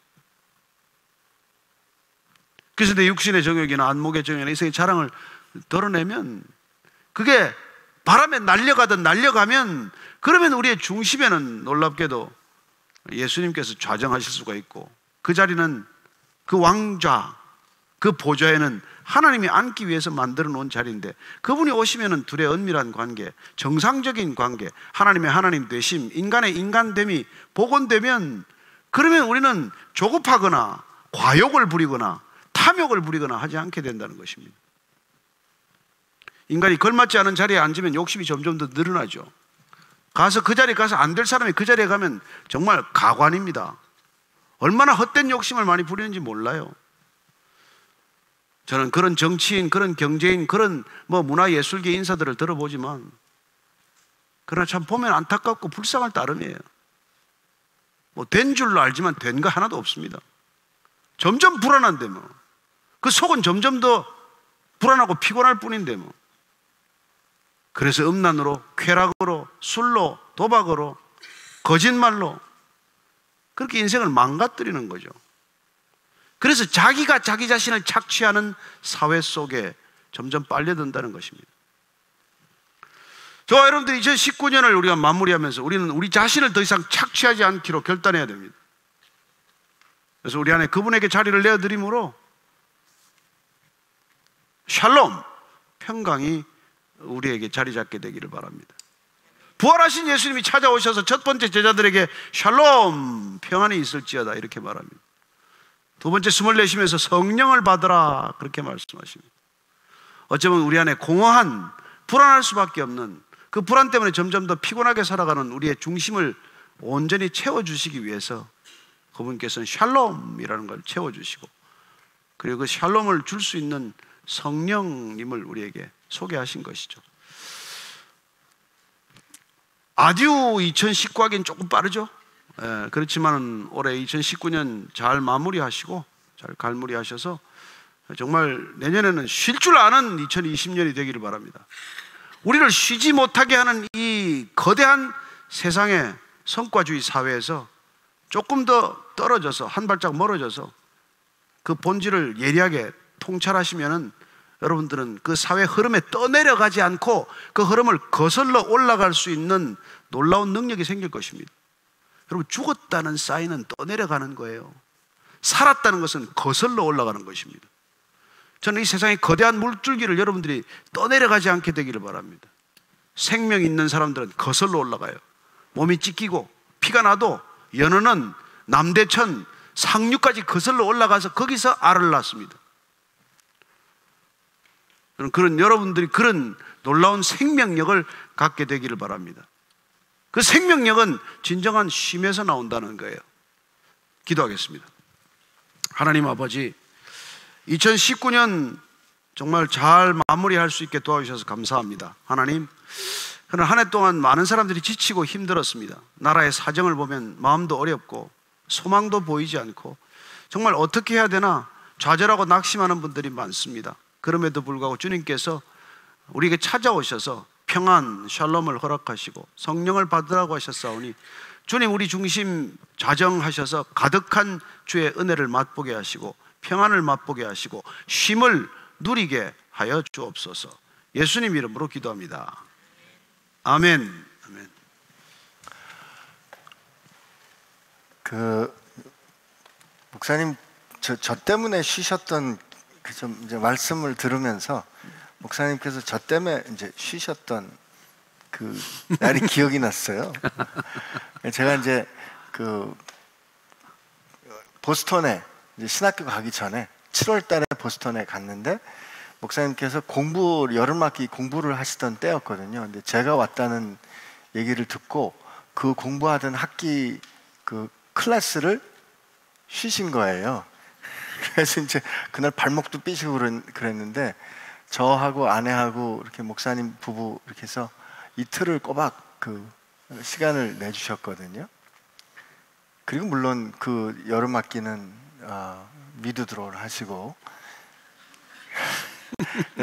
A: 그래서 내 육신의 정욕이나 안목의 정욕이나 이성의 자랑을 드러내면 그게 바람에 날려가면 그러면 우리의 중심에는 놀랍게도 예수님께서 좌정하실 수가 있고, 그 자리는 그 왕좌, 그 보좌에는 하나님이 앉기 위해서 만들어 놓은 자리인데, 그분이 오시면은 둘의 은밀한 관계, 정상적인 관계, 하나님의 하나님 되심, 인간의 인간됨이 복원되면, 그러면 우리는 조급하거나 과욕을 부리거나 탐욕을 부리거나 하지 않게 된다는 것입니다. 인간이 걸맞지 않은 자리에 앉으면 욕심이 점점 더 늘어나죠. 가서 그 자리에 가서 안 될 사람이 그 자리에 가면 정말 가관입니다. 얼마나 헛된 욕심을 많이 부리는지 몰라요. 저는 그런 정치인, 그런 경제인, 그런 문화예술계 인사들을 들어보지만, 그러나 참 보면 안타깝고 불쌍할 따름이에요. 된 줄로 알지만 된 거 하나도 없습니다. 점점 불안한데 그 속은 점점 더 불안하고 피곤할 뿐인데 그래서 음란으로, 쾌락으로, 술로, 도박으로, 거짓말로 그렇게 인생을 망가뜨리는 거죠. 그래서 자기가 자기 자신을 착취하는 사회 속에 점점 빨려든다는 것입니다. 저와 여러분들 2019년을 우리가 마무리하면서 우리는 우리 자신을 더 이상 착취하지 않기로 결단해야 됩니다. 그래서 우리 안에 그분에게 자리를 내어드림으로 샬롬, 평강이 우리에게 자리 잡게 되기를 바랍니다. 부활하신 예수님이 찾아오셔서 첫 번째 제자들에게 샬롬, 평안이 있을지어다 이렇게 말합니다. 두 번째 숨을 내쉬면서 성령을 받으라 그렇게 말씀하십니다. 어쩌면 우리 안에 공허한, 불안할 수밖에 없는 그 불안 때문에 점점 더 피곤하게 살아가는 우리의 중심을 온전히 채워주시기 위해서 그분께서는 샬롬이라는 걸 채워주시고, 그리고 그 샬롬을 줄 수 있는 성령님을 우리에게 소개하신 것이죠. 아듀 2019 하기엔 조금 빠르죠. 그렇지만 올해 2019년 잘 마무리하시고 잘 갈무리하셔서 정말 내년에는 쉴 줄 아는 2020년이 되기를 바랍니다. 우리를 쉬지 못하게 하는 이 거대한 세상의 성과주의 사회에서 조금 더 떨어져서, 한 발짝 멀어져서 그 본질을 예리하게 통찰하시면은 여러분들은 그 사회 흐름에 떠내려가지 않고 그 흐름을 거슬러 올라갈 수 있는 놀라운 능력이 생길 것입니다. 여러분, 죽었다는 사인은 떠내려가는 거예요. 살았다는 것은 거슬러 올라가는 것입니다. 저는 이 세상의 거대한 물줄기를 여러분들이 떠내려가지 않게 되기를 바랍니다. 생명 있는 사람들은 거슬러 올라가요. 몸이 찢기고 피가 나도 연어는 남대천 상류까지 거슬러 올라가서 거기서 알을 낳습니다. 그런 여러분들이 그런 놀라운 생명력을 갖게 되기를 바랍니다. 그 생명력은 진정한 쉼에서 나온다는 거예요. 기도하겠습니다. 하나님 아버지, 2019년 정말 잘 마무리할 수 있게 도와주셔서 감사합니다. 하나님, 그러나 한 해 동안 많은 사람들이 지치고 힘들었습니다. 나라의 사정을 보면 마음도 어렵고 소망도 보이지 않고 정말 어떻게 해야 되나 좌절하고 낙심하는 분들이 많습니다. 그럼에도 불구하고 주님께서 우리에게 찾아오셔서 평안, 샬롬을 허락하시고 성령을 받으라고 하셨사오니 주님 우리 중심 자정하셔서 가득한 주의 은혜를 맛보게 하시고 평안을 맛보게 하시고 쉼을 누리게 하여 주옵소서. 예수님 이름으로 기도합니다. 아멘. 아멘.
B: 목사님 저 때문에 쉬셨던 좀 이제 말씀을 들으면서 목사님께서 저 때문에 이제 쉬셨던 그 날이 기억이 났어요. 제가 이제 보스턴에 이제 신학교 가기 전에 7월달에 보스턴에 갔는데 목사님께서 여름학기 공부를 하시던 때였거든요. 근데 제가 왔다는 얘기를 듣고 그 공부하던 학기 그 클래스를 쉬신 거예요. 그래서 이제 그날 발목도 삐시고 그랬는데 저하고 아내하고 이렇게 목사님 부부 이렇게 해서 이틀을 꼬박 그 시간을 내주셨거든요. 그리고 물론 그 여름 학기는 미드드로를 하시고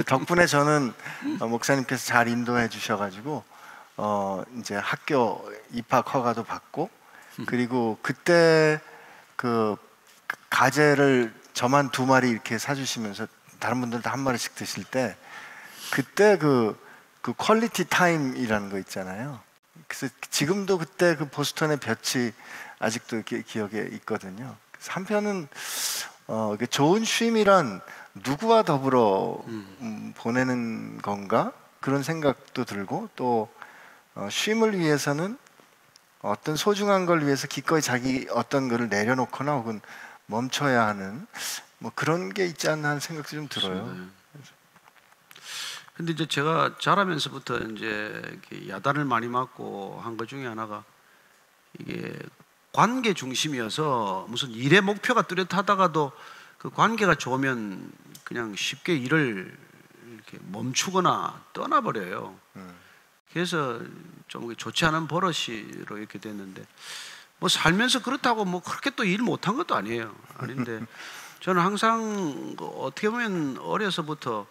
B: 덕분에 저는 목사님께서 잘 인도해 주셔가지고 이제 학교 입학 허가도 받고 그리고 그때 그 가재를 저만 2마리 이렇게 사주시면서 다른 분들도 1마리씩 드실 때 그때 그 퀄리티 타임이라는 거 있잖아요. 그래서 지금도 그때 그 보스턴의 볕이 아직도 기억에 있거든요. 그래서 한편은 좋은 쉼이란 누구와 더불어 보내는 건가 그런 생각도 들고 또 쉼을 위해서는 어떤 소중한 걸 위해서 기꺼이 자기 어떤 거를 내려놓거나 혹은 멈춰야 하는 뭐 그런 게 있지 않나 하는 생각도 좀 들어요.
A: 근데 이제 제가 자라면서부터 이제 이렇게 야단을 많이 맞고 한 것 중에 하나가 이게 관계 중심이어서 무슨 일의 목표가 뚜렷하다가도 그 관계가 좋으면 그냥 쉽게 일을 이렇게 멈추거나 떠나버려요. 그래서 좀 좋지 않은 버릇으로 이렇게 됐는데 뭐 살면서 그렇다고 뭐 그렇게 또 일 못한 것도 아니에요. 아닌데 저는 항상 어떻게 보면 어려서부터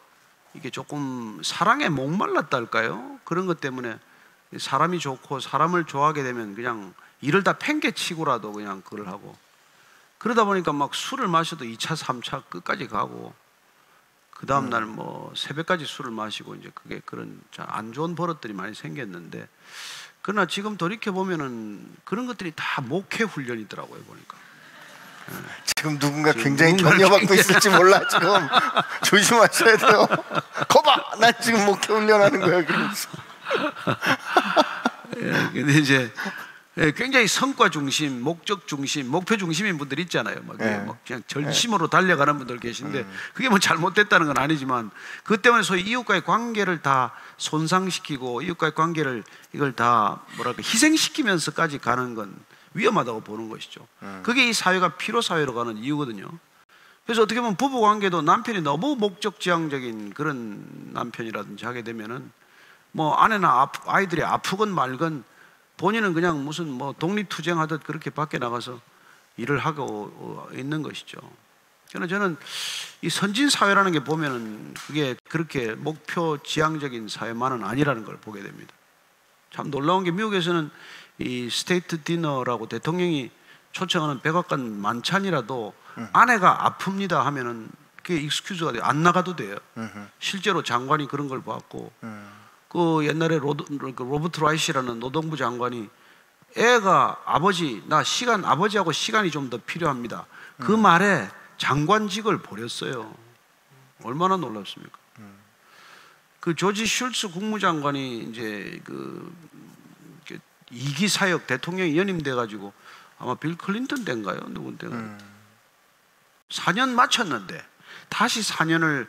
A: 이게 조금 사랑에 목말랐다 할까요? 그런 것 때문에 사람이 좋고 사람을 좋아하게 되면 그냥 일을 다 팽개치고라도 그냥 그걸 하고 그러다 보니까 막 술을 마셔도 2차, 3차 끝까지 가고 그 다음날 뭐 새벽까지 술을 마시고 이제 그게 그런 안 좋은 버릇들이 많이 생겼는데 그러나 지금 돌이켜보면은 그런 것들이 다 목회 훈련이더라고요, 보니까.
B: 지금 누군가 굉장히 견뎌받고 있을지 몰라. 지금 조심하셔야 돼요. 거봐, 나 지금 목회 훈련하는 거야. 그러면서.
A: 근데 이제 굉장히 성과 중심, 목적 중심, 목표 중심인 분들 있잖아요. 막 그냥 절심으로 달려가는 분들 계신데 그게 뭐 잘못됐다는 건 아니지만 그 때문에 소위 이웃과의 관계를 다 손상시키고 이웃과의 관계를 이걸 다 뭐랄까 희생시키면서까지 가는 건 위험하다고 보는 것이죠. 그게 이 사회가 피로 사회로 가는 이유거든요. 그래서 어떻게 보면 부부 관계도 남편이 너무 목적지향적인 그런 남편이라든지 하게 되면은 뭐 아내나 아이들이 아프건 말건 본인은 그냥 무슨 뭐 독립투쟁하듯 그렇게 밖에 나가서 일을 하고 있는 것이죠. 그러나 저는 이 선진 사회라는 게 보면은 그게 그렇게 목표 지향적인 사회만은 아니라는 걸 보게 됩니다. 참 놀라운 게 미국에서는 이 스테이트 디너라고 대통령이 초청하는 백악관 만찬이라도 아내가 아픕니다 하면은 그게 익스큐즈가 돼요. 안 나가도 돼요. 실제로 장관이 그런 걸 봤고 그 옛날에 로버트 라이시라는 노동부 장관이 애가 아버지하고 시간이 좀 더 필요합니다. 그 말에 장관직을 버렸어요. 얼마나 놀랍습니까? 그 조지 슐츠 국무장관이 이제 그 2기 사역 대통령이 연임돼 가지고 아마 빌 클린턴 때인가요? 누군 때가 4년 마쳤는데 다시 4년을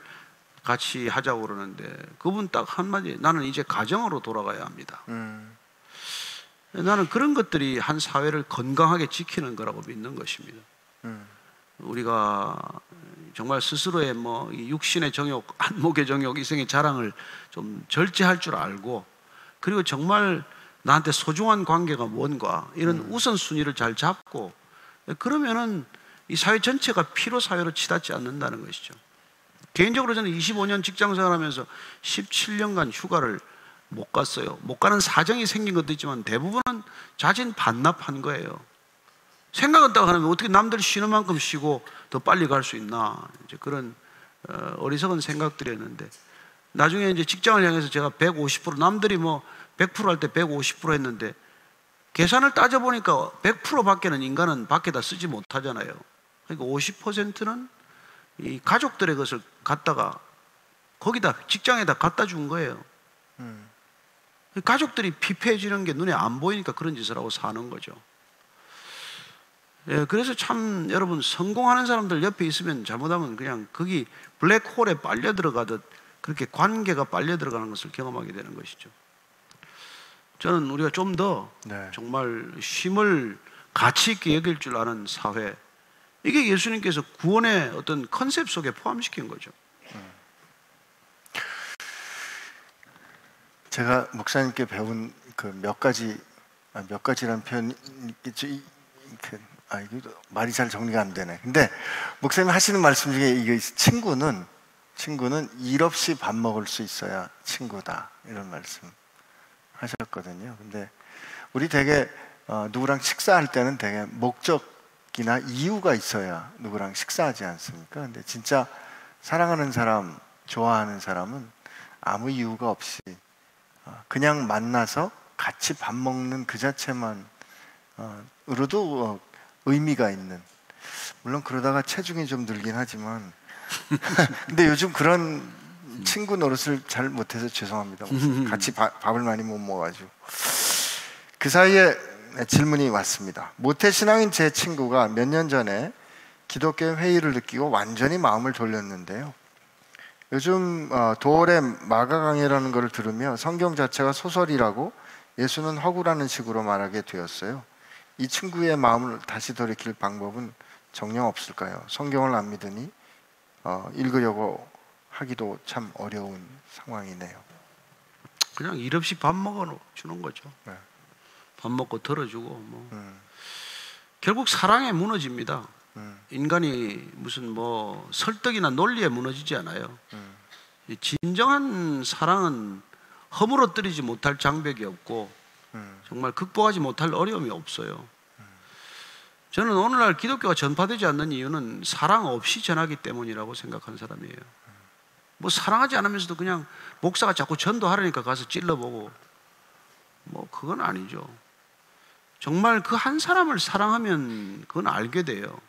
A: 같이 하자고 그러는데 그분 딱 한마디 나는 이제 가정으로 돌아가야 합니다. 나는 그런 것들이 한 사회를 건강하게 지키는 거라고 믿는 것입니다. 우리가 정말 스스로의 이 육신의 정욕, 안목의 정욕, 이생의 자랑을 좀 절제할 줄 알고, 그리고 정말 나한테 소중한 관계가 뭔가 이런 우선순위를 잘 잡고, 그러면은 이 사회 전체가 피로 사회로 치닫지 않는다는 것이죠. 개인적으로 저는 25년 직장 생활하면서 17년간 휴가를 못 갔어요. 못 가는 사정이 생긴 것도 있지만 대부분은 자진 반납한 거예요. 생각은 딱 하면 어떻게 남들 쉬는 만큼 쉬고 더 빨리 갈 수 있나, 이제 그런 어리석은 생각들이었는데, 나중에 이제 직장을 향해서 제가 150%, 남들이 100% 할 때 150% 했는데, 계산을 따져보니까 100%밖에는 인간은 밖에다 쓰지 못하잖아요. 그러니까 50%는 이 가족들의 것을 갖다가 거기다 직장에다 갖다 준 거예요. 가족들이 피폐해지는 게 눈에 안 보이니까 그런 짓을 하고 사는 거죠. 예, 그래서 참 여러분, 성공하는 사람들 옆에 있으면 잘못하면 그냥 거기 블랙홀에 빨려 들어가듯 그렇게 관계가 빨려 들어가는 것을 경험하게 되는 것이죠. 저는 우리가 좀 더 정말 쉼을 가치 있게 여길 줄 아는 사회, 이게 예수님께서 구원의 어떤 컨셉 속에 포함시킨 거죠.
B: 제가 목사님께 배운 그 몇 가지라는 표현이 이거 말이 잘 정리가 안 되네. 근데 목사님 하시는 말씀 중에 이게 친구는 일 없이 밥 먹을 수 있어야 친구다, 이런 말씀 하셨거든요. 근데 우리 되게 누구랑 식사할 때는 되게 목적이나 이유가 있어야 누구랑 식사하지 않습니까? 근데 진짜 사랑하는 사람, 좋아하는 사람은 아무 이유가 없이 그냥 만나서 같이 밥 먹는 그 자체만 으로도 의미가 있는, 물론 그러다가 체중이 좀 늘긴 하지만 근데 요즘 그런 친구 노릇을 잘 못해서 죄송합니다. 같이 밥을 많이 못 먹어가지고. 그 사이에 질문이 왔습니다. 모태신앙인 제 친구가 몇 년 전에 기독교 회의를 느끼고 완전히 마음을 돌렸는데요, 요즘 도월의 마가 강해라는 걸 들으며 성경 자체가 소설이라고 예수는 허구라는 식으로 말하게 되었어요. 이 친구의 마음을 다시 돌이킬 방법은 정녕 없을까요? 성경을 안 믿으니 읽으려고 하기도 참 어려운 상황이네요.
A: 그냥 일 없이 밥 먹어 주는 거죠.
B: 네.
A: 밥 먹고 들어주고 결국 사랑에 무너집니다. 인간이 무슨 설득이나 논리에 무너지지 않아요. 진정한 사랑은 허물어뜨리지 못할 장벽이 없고 정말 극복하지 못할 어려움이 없어요. 저는 오늘날 기독교가 전파되지 않는 이유는 사랑 없이 전하기 때문이라고 생각하는 사람이에요. 사랑하지 않으면서도 그냥 목사가 자꾸 전도하려니까 가서 찔러보고 그건 아니죠. 정말 그 한 사람을 사랑하면 그건 알게 돼요.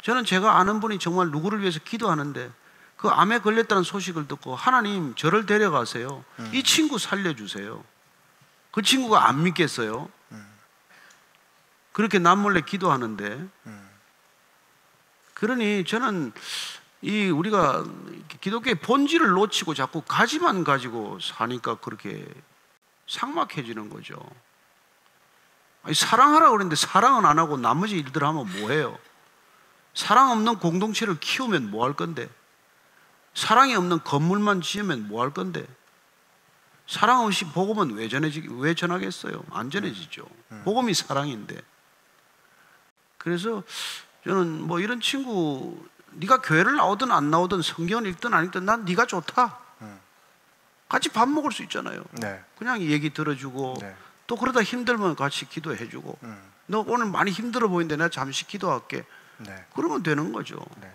A: 저는 제가 아는 분이 정말 누구를 위해서 기도하는데 그 암에 걸렸다는 소식을 듣고, 하나님 저를 데려가세요, 이 친구 살려주세요. 그 친구가 안 믿겠어요? 그렇게 남몰래 기도하는데. 그러니 저는 우리가 기독교의 본질을 놓치고 자꾸 가지만 가지고 사니까 그렇게 삭막해지는 거죠. 사랑하라고 그랬는데 사랑은 안 하고 나머지 일들 하면 뭐해요? 사랑 없는 공동체를 키우면 뭐 할 건데? 사랑이 없는 건물만 지으면 뭐 할 건데? 사랑 없이 복음은 왜 전하겠어요? 안 전해지죠. 복음이 사랑인데. 그래서 저는 이런 친구, 네가 교회를 나오든 안 나오든 성경을 읽든 안 읽든 난 네가 좋다. 같이 밥 먹을 수 있잖아요.
B: 네.
A: 그냥 얘기 들어주고,
B: 네.
A: 또 그러다 힘들면 같이 기도해주고, 너 오늘 많이 힘들어 보이는데 내가 잠시 기도할게.
B: 네.
A: 그러면 되는 거죠.
B: 네.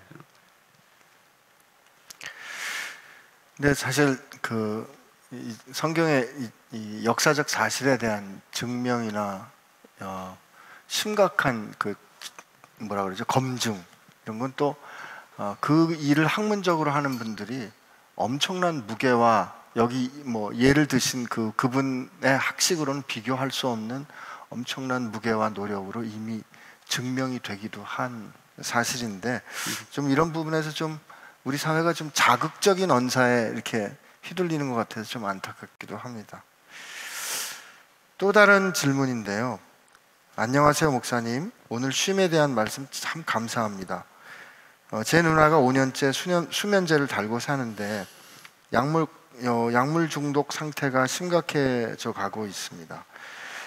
B: 네, 사실 이 성경의 이 역사적 사실에 대한 증명이나 심각한 검증, 이런 건 또 그 일을 학문적으로 하는 분들이 엄청난 무게와, 여기 예를 드신 그분의 학식으로는 비교할 수 없는 엄청난 무게와 노력으로 이미 증명이 되기도 한 사실인데, 좀 이런 부분에서 좀 우리 사회가 좀 자극적인 언사에 이렇게 휘둘리는 것 같아서 좀 안타깝기도 합니다. 또 다른 질문인데요. 안녕하세요 목사님, 오늘 쉼에 대한 말씀 참 감사합니다. 제 누나가 5년째 수면제를 달고 사는데 약물 중독 상태가 심각해져 가고 있습니다.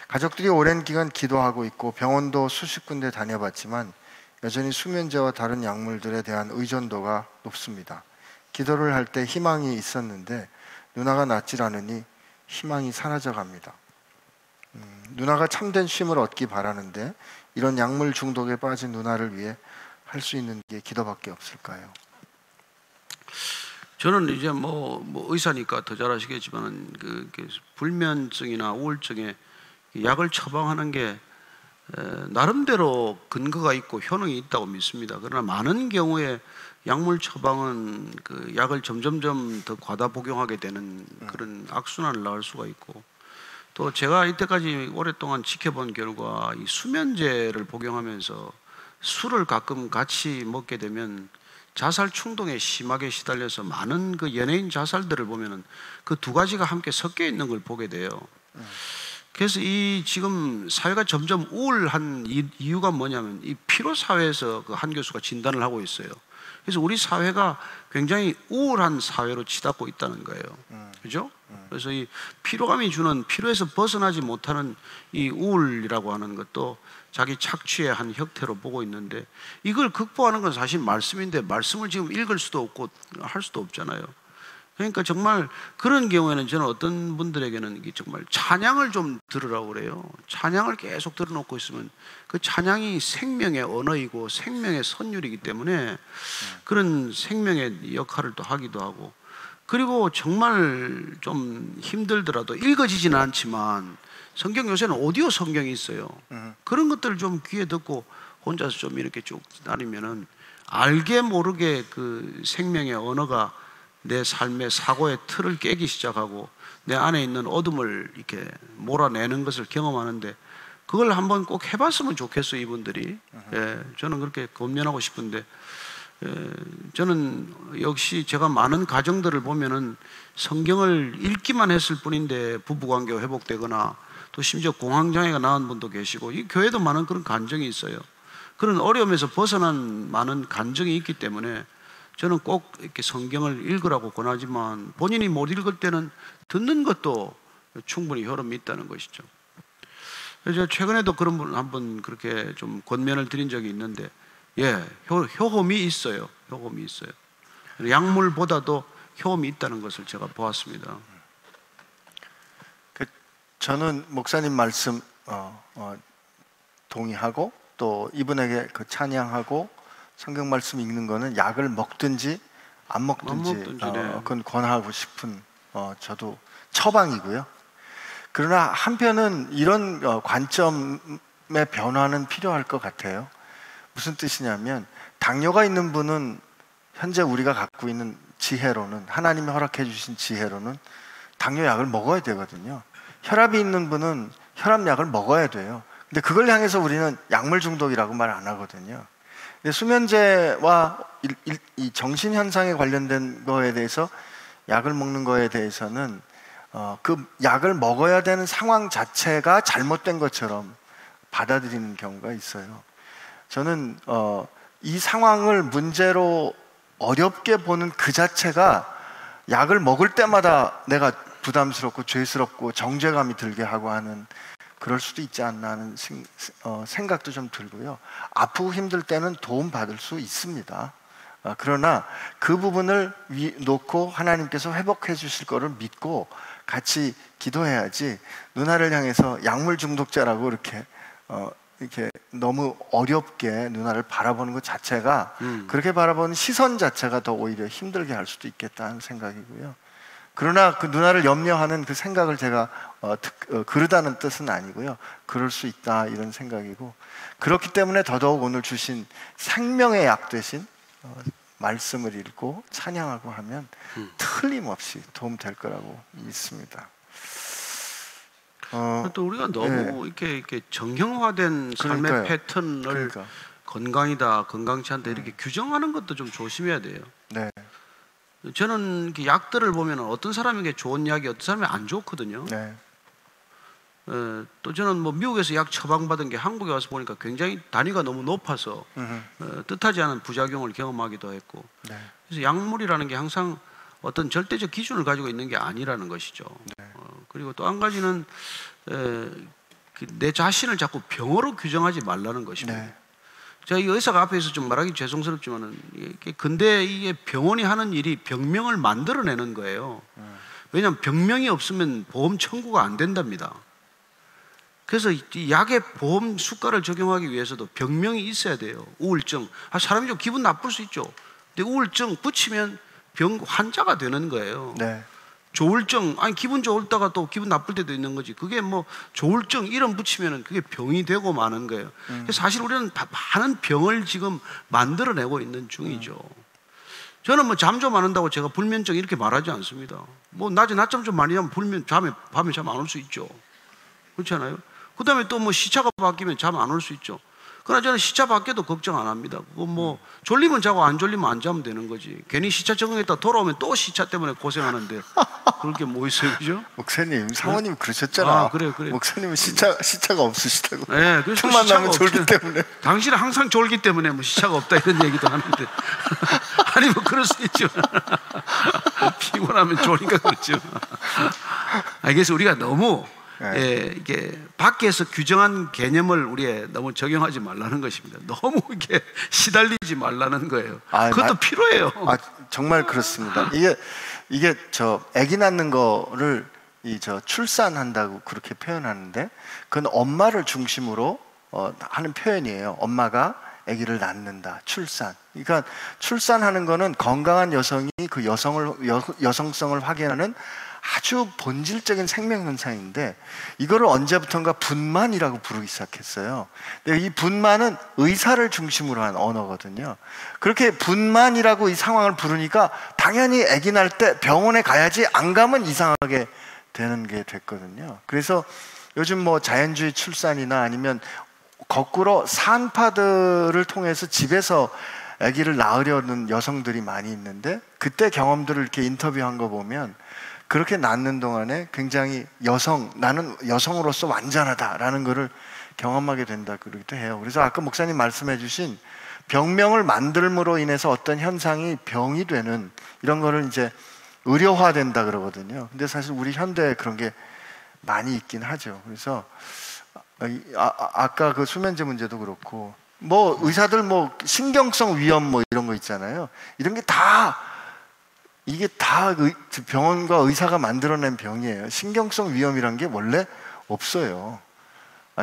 B: 가족들이 오랜 기간 기도하고 있고 병원도 수십 군데 다녀봤지만 여전히 수면제와 다른 약물들에 대한 의존도가 높습니다. 기도를 할 때 희망이 있었는데 누나가 낫질 않으니 희망이 사라져 갑니다. 누나가 참된 쉼을 얻기 바라는데 이런 약물 중독에 빠진 누나를 위해 할 수 있는 게 기도밖에 없을까요?
A: 저는 이제 뭐 의사니까 더 잘 아시겠지만 그 불면증이나 우울증에 약을 처방하는 게 나름대로 근거가 있고 효능이 있다고 믿습니다. 그러나 많은 경우에 약물 처방은 그 약을 점점점 더 과다 복용하게 되는 그런 악순환을 낳을 수가 있고, 또 제가 이때까지 오랫동안 지켜본 결과 이 수면제를 복용하면서 술을 가끔 같이 먹게 되면 자살 충동에 심하게 시달려서 많은 그 연예인 자살들을 보면은 그 두 가지가 함께 섞여 있는 걸 보게 돼요. 그래서 이 지금 사회가 점점 우울한 이유가 뭐냐면 이 피로 사회에서 그 한 교수가 진단을 하고 있어요. 그래서 우리 사회가 굉장히 우울한 사회로 치닫고 있다는 거예요. 그죠? 그래서 이 피로감이 주는 피로에서 벗어나지 못하는 이 우울이라고 하는 것도 자기 착취의 한 형태로 보고 있는데, 이걸 극복하는 건 사실 말씀인데 말씀을 지금 읽을 수도 없고 할 수도 없잖아요. 그러니까 정말 그런 경우에는 저는 어떤 분들에게는 이게 정말 찬양을 좀 들으라고 그래요. 찬양을 계속 들어놓고 있으면 그 찬양이 생명의 언어이고 생명의 선율이기 때문에 그런 생명의 역할을 또 하기도 하고, 그리고 정말 좀 힘들더라도 읽어지지는 않지만 성경 요새는 오디오 성경이 있어요. 그런 것들을 좀 귀에 듣고 혼자서 좀 이렇게 쭉 다니면은 알게 모르게 그 생명의 언어가 내 삶의 사고의 틀을 깨기 시작하고 내 안에 있는 어둠을 이렇게 몰아내는 것을 경험하는데, 그걸 한번 꼭 해봤으면 좋겠어요, 이분들이. 저는 그렇게 권면하고 싶은데, 저는 역시 제가 많은 가정들을 보면은 성경을 읽기만 했을 뿐인데 부부관계가 회복되거나 또 심지어 공황장애가 나은 분도 계시고, 이 교회도 많은 그런 간증이 있어요. 그런 어려움에서 벗어난 많은 간증이 있기 때문에 저는 꼭 이렇게 성경을 읽으라고 권하지만 본인이 못 읽을 때는 듣는 것도 충분히 효험이 있다는 것이죠. 그래서 최근에도 그런 분 한 분 그렇게 좀 권면을 드린 적이 있는데, 효험이 있어요. 효험이 있어요. 약물보다도 효험이 있다는 것을 제가 보았습니다.
B: 저는 목사님 말씀 동의하고 또 이분에게 그 찬양하고 성경 말씀 읽는 거는 약을 먹든지 안 먹든지 그건 권하고 싶은 저도 처방이고요. 그러나 한편은 이런 관점의 변화는 필요할 것 같아요. 무슨 뜻이냐면 당뇨가 있는 분은 현재 우리가 갖고 있는 지혜로는, 하나님이 허락해 주신 지혜로는 당뇨약을 먹어야 되거든요. 혈압이 있는 분은 혈압약을 먹어야 돼요. 근데 그걸 향해서 우리는 약물 중독이라고 말 안 하거든요. 근데 수면제와 이 정신현상에 관련된 거에 대해서 약을 먹는 거에 대해서는 그 약을 먹어야 되는 상황 자체가 잘못된 것처럼 받아들이는 경우가 있어요. 저는 이 상황을 문제로 어렵게 보는 그 자체가 약을 먹을 때마다 내가 부담스럽고 죄스럽고 정죄감이 들게 하고 하는, 그럴 수도 있지 않나 하는 생각도 좀 들고요. 아프고 힘들 때는 도움 받을 수 있습니다. 그러나 그 부분을 놓고 하나님께서 회복해 주실 거를 믿고 같이 기도해야지, 누나를 향해서 약물 중독자라고 이렇게 너무 어렵게 누나를 바라보는 것 자체가, 그렇게 바라보는 시선 자체가 더 오히려 힘들게 할 수도 있겠다는 생각이고요. 그러나 그 누나를 염려하는 그 생각을 제가 그르다는 뜻은 아니고요. 그럴 수 있다 이런 생각이고, 그렇기 때문에 더더욱 오늘 주신 생명의 약 대신 말씀을 읽고 찬양하고 하면 틀림없이 도움될 거라고 믿습니다.
A: 또 우리가 너무 이렇게 정형화된 삶의 패턴을 건강이다, 건강치 않다 이렇게 규정하는 것도 좀 조심해야 돼요.
B: 네.
A: 저는 약들을 보면 어떤 사람에게 좋은 약이 어떤 사람에게 안 좋거든요.
B: 네.
A: 또 저는 뭐 미국에서 약 처방받은 게 한국에 와서 보니까 굉장히 단위가 너무 높아서 뜻하지 않은 부작용을 경험하기도 했고,
B: 네.
A: 그래서 약물이라는 게 항상 어떤 절대적 기준을 가지고 있는 게 아니라는 것이죠.
B: 네.
A: 그리고 또 한 가지는 내 자신을 자꾸 병으로 규정하지 말라는 것입니다.
B: 네.
A: 제가 이 의사가 앞에서 좀 말하기 죄송스럽지만은, 근데 이게 병원이 하는 일이 병명을 만들어내는 거예요. 왜냐하면 병명이 없으면 보험 청구가 안 된답니다. 그래서 이 약에 보험 수가를 적용하기 위해서도 병명이 있어야 돼요. 우울증, 사람이 좀 기분 나쁠 수 있죠. 근데 우울증 붙이면 병 환자가 되는 거예요.
B: 네.
A: 조울증, 기분 좋을다가 또 기분 나쁠 때도 있는 거지. 그게 뭐 조울증 이름 붙이면은 그게 병이 되고 마는 거예요. 사실 우리는 많은 병을 지금 만들어내고 있는 중이죠. 저는 뭐 잠 좀 안 온다고 제가 불면증 이렇게 말하지 않습니다. 뭐 낮에 낮잠 좀 많이 자면 밤에 잠 안 올 수 있죠. 그렇잖아요. 그 다음에 또 뭐 시차가 바뀌면 잠 안 올 수 있죠. 그러나 저는 시차 바뀌어도 걱정 안 합니다. 그거 뭐 졸리면 자고 안 졸리면 안 자면 되는 거지. 괜히 시차 적응했다 돌아오면 또 시차 때문에 고생하는데 그럴 게 뭐 있어요, 그죠?
B: 목사님, 사모님 그러셨잖아.
A: 그래.
B: 목사님은 시차가 없으시다고.
A: 네, 그래서
B: 틈만 나면 졸기 때문에.
A: 당신은 항상 졸기 때문에 뭐 시차가 없다 이런 얘기도 하는데 아니 뭐 그럴 수 있죠. 피곤하면 졸니까 그렇죠. 그래서 우리가 너무 이게 밖에서 규정한 개념을 우리에 너무 적용하지 말라는 것입니다. 너무 이렇게 시달리지 말라는 거예요. 그것도 필요해요.
B: 정말 그렇습니다. 이게 저 아기 낳는 거를 출산한다고 그렇게 표현하는데, 그건 엄마를 중심으로 하는 표현이에요. 엄마가 아기를 낳는다, 출산. 그러니까 출산하는 거는 건강한 여성이 그 여성성을 확인하는 아주 본질적인 생명 현상인데, 이거를 언제부턴가 분만이라고 부르기 시작했어요. 근데 이 분만은 의사를 중심으로 한 언어거든요. 그렇게 분만이라고 이 상황을 부르니까 당연히 아기 낳을 때 병원에 가야지, 안 가면 이상하게 되는 게 됐거든요. 그래서 요즘 뭐 자연주의 출산이나 아니면 거꾸로 산파들을 통해서 집에서 아기를 낳으려는 여성들이 많이 있는데, 그때 경험들을 이렇게 인터뷰한 거 보면 그렇게 낳는 동안에 굉장히 나는 여성으로서 완전하다라는 것을 경험하게 된다 그러기도 해요. 그래서 아까 목사님 말씀해 주신 병명을 만들므로 인해서 어떤 현상이 병이 되는 이런 거를 이제 의료화된다 그러거든요. 근데 사실 우리 현대에 그런 게 많이 있긴 하죠. 그래서 아까 그 수면제 문제도 그렇고, 뭐 의사들 뭐 신경성 위염 뭐 이런 거 있잖아요. 이런 게 이게 다 병원과 의사가 만들어낸 병이에요. 신경성 위염이란 게 원래 없어요.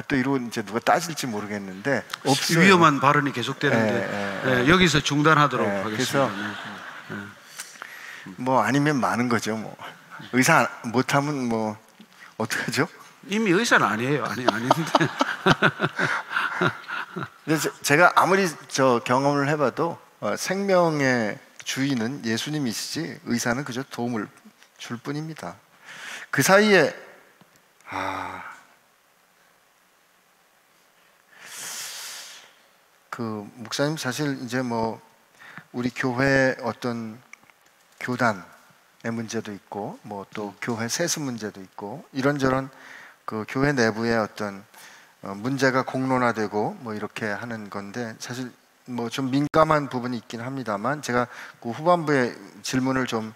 B: 또 이런 이제 누가 따질지 모르겠는데 없어요.
A: 위험한 발언이 계속되는데 여기서 중단하도록 하겠습니다.
B: 그래서 뭐 아니면 많은 거죠. 뭐 의사 못하면 뭐 어떡하죠?
A: 이미 의사는 아니에요. 아닌데.
B: 근데 제가 아무리 경험을 해봐도 생명의 주인은 예수님이시지 의사는 그저 도움을 줄 뿐입니다. 그 사이에 그 목사님 사실 이제 뭐 우리 교회 어떤 교단의 문제도 있고, 뭐 또 교회 세습 문제도 있고, 이런저런 그 교회 내부의 어떤 문제가 공론화되고 뭐 이렇게 하는 건데, 사실 뭐 좀 민감한 부분이 있긴 합니다만, 제가 그 후반부의 질문을 좀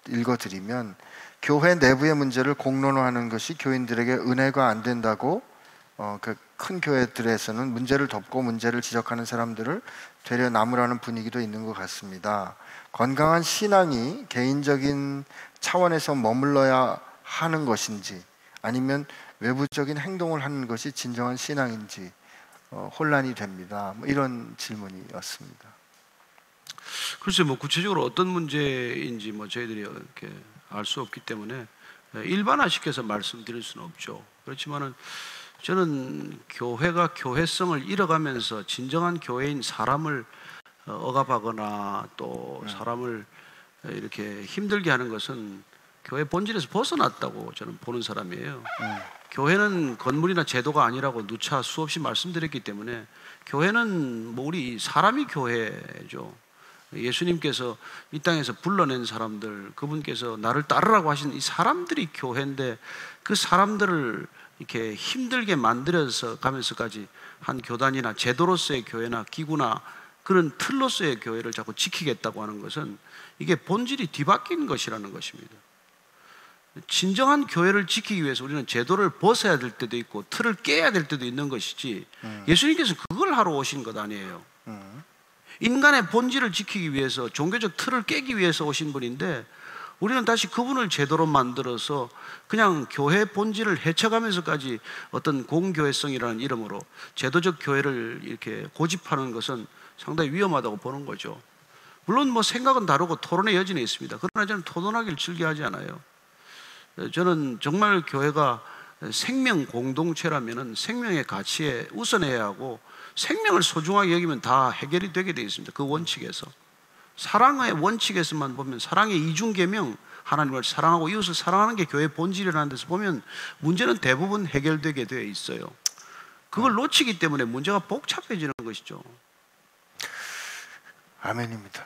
B: 읽어드리면, 교회 내부의 문제를 공론화하는 것이 교인들에게 은혜가 안 된다고 그 큰 교회들에서는 문제를 덮고 문제를 지적하는 사람들을 되려 나무라는 분위기도 있는 것 같습니다. 건강한 신앙이 개인적인 차원에서 머물러야 하는 것인지, 아니면 외부적인 행동을 하는 것이 진정한 신앙인지 혼란이 됩니다. 뭐 이런 질문이었습니다.
A: 글쎄 뭐 구체적으로 어떤 문제인지 뭐 저희들이 이렇게 알 수 없기 때문에 일반화시켜서 말씀드릴 수는 없죠. 그렇지만은 저는 교회가 교회성을 잃어가면서 진정한 교회인 사람을 억압하거나 또 사람을 이렇게 힘들게 하는 것은 교회 본질에서 벗어났다고 저는 보는 사람이에요. 교회는 건물이나 제도가 아니라고 누차 수없이 말씀드렸기 때문에, 교회는 뭐 우리 사람이 교회죠. 예수님께서 이 땅에서 불러낸 사람들, 그분께서 나를 따르라고 하신 이 사람들이 교회인데 그 사람들을 이렇게 힘들게 만들어서 가면서까지 한 교단이나 제도로서의 교회나 기구나 그런 틀로서의 교회를 자꾸 지키겠다고 하는 것은 이게 본질이 뒤바뀐 것이라는 것입니다. 진정한 교회를 지키기 위해서 우리는 제도를 벗어야 될 때도 있고 틀을 깨야 될 때도 있는 것이지 예수님께서 그걸 하러 오신 것 아니에요. 인간의 본질을 지키기 위해서 종교적 틀을 깨기 위해서 오신 분인데 우리는 다시 그분을 제도로 만들어서 그냥 교회 본질을 헤쳐가면서까지 어떤 공교회성이라는 이름으로 제도적 교회를 이렇게 고집하는 것은 상당히 위험하다고 보는 거죠. 물론 뭐 생각은 다르고 토론의 여지는 있습니다. 그러나 저는 토론하기를 즐겨하지 않아요. 저는 정말 교회가 생명 공동체라면 생명의 가치에 우선해야 하고 생명을 소중하게 여기면 다 해결이 되게 되어 있습니다. 그 원칙에서. 사랑의 원칙에서만 보면 사랑의 이중계명, 하나님을 사랑하고 이웃을 사랑하는 게 교회의 본질이라는 데서 보면 문제는 대부분 해결되게 되어 있어요. 그걸 놓치기 때문에 문제가 복잡해지는 것이죠.
B: 아멘입니다.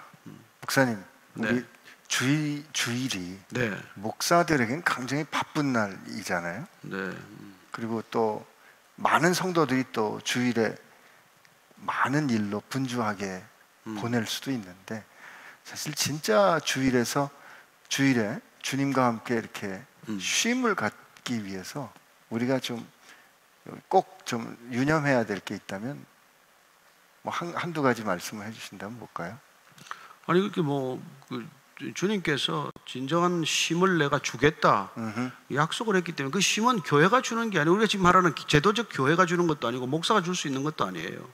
B: 목사님,
A: 네.
B: 우리 주일이
A: 네.
B: 목사들에겐 굉장히 바쁜 날이잖아요.
A: 네.
B: 그리고 또 많은 성도들이 또 주일에 많은 일로 분주하게 보낼 수도 있는데 사실 진짜 주일에 주님과 함께 이렇게 쉼을 갖기 위해서 우리가 좀 꼭 좀 유념해야 될 게 있다면 뭐 한두 가지 말씀을 해주신다면 뭘까요?
A: 아니 그렇게 주님께서 진정한 쉼을 내가 주겠다 약속을 했기 때문에 그 쉼은 교회가 주는 게 아니고 우리가 지금 말하는 제도적 교회가 주는 것도 아니고 목사가 줄 수 있는 것도 아니에요.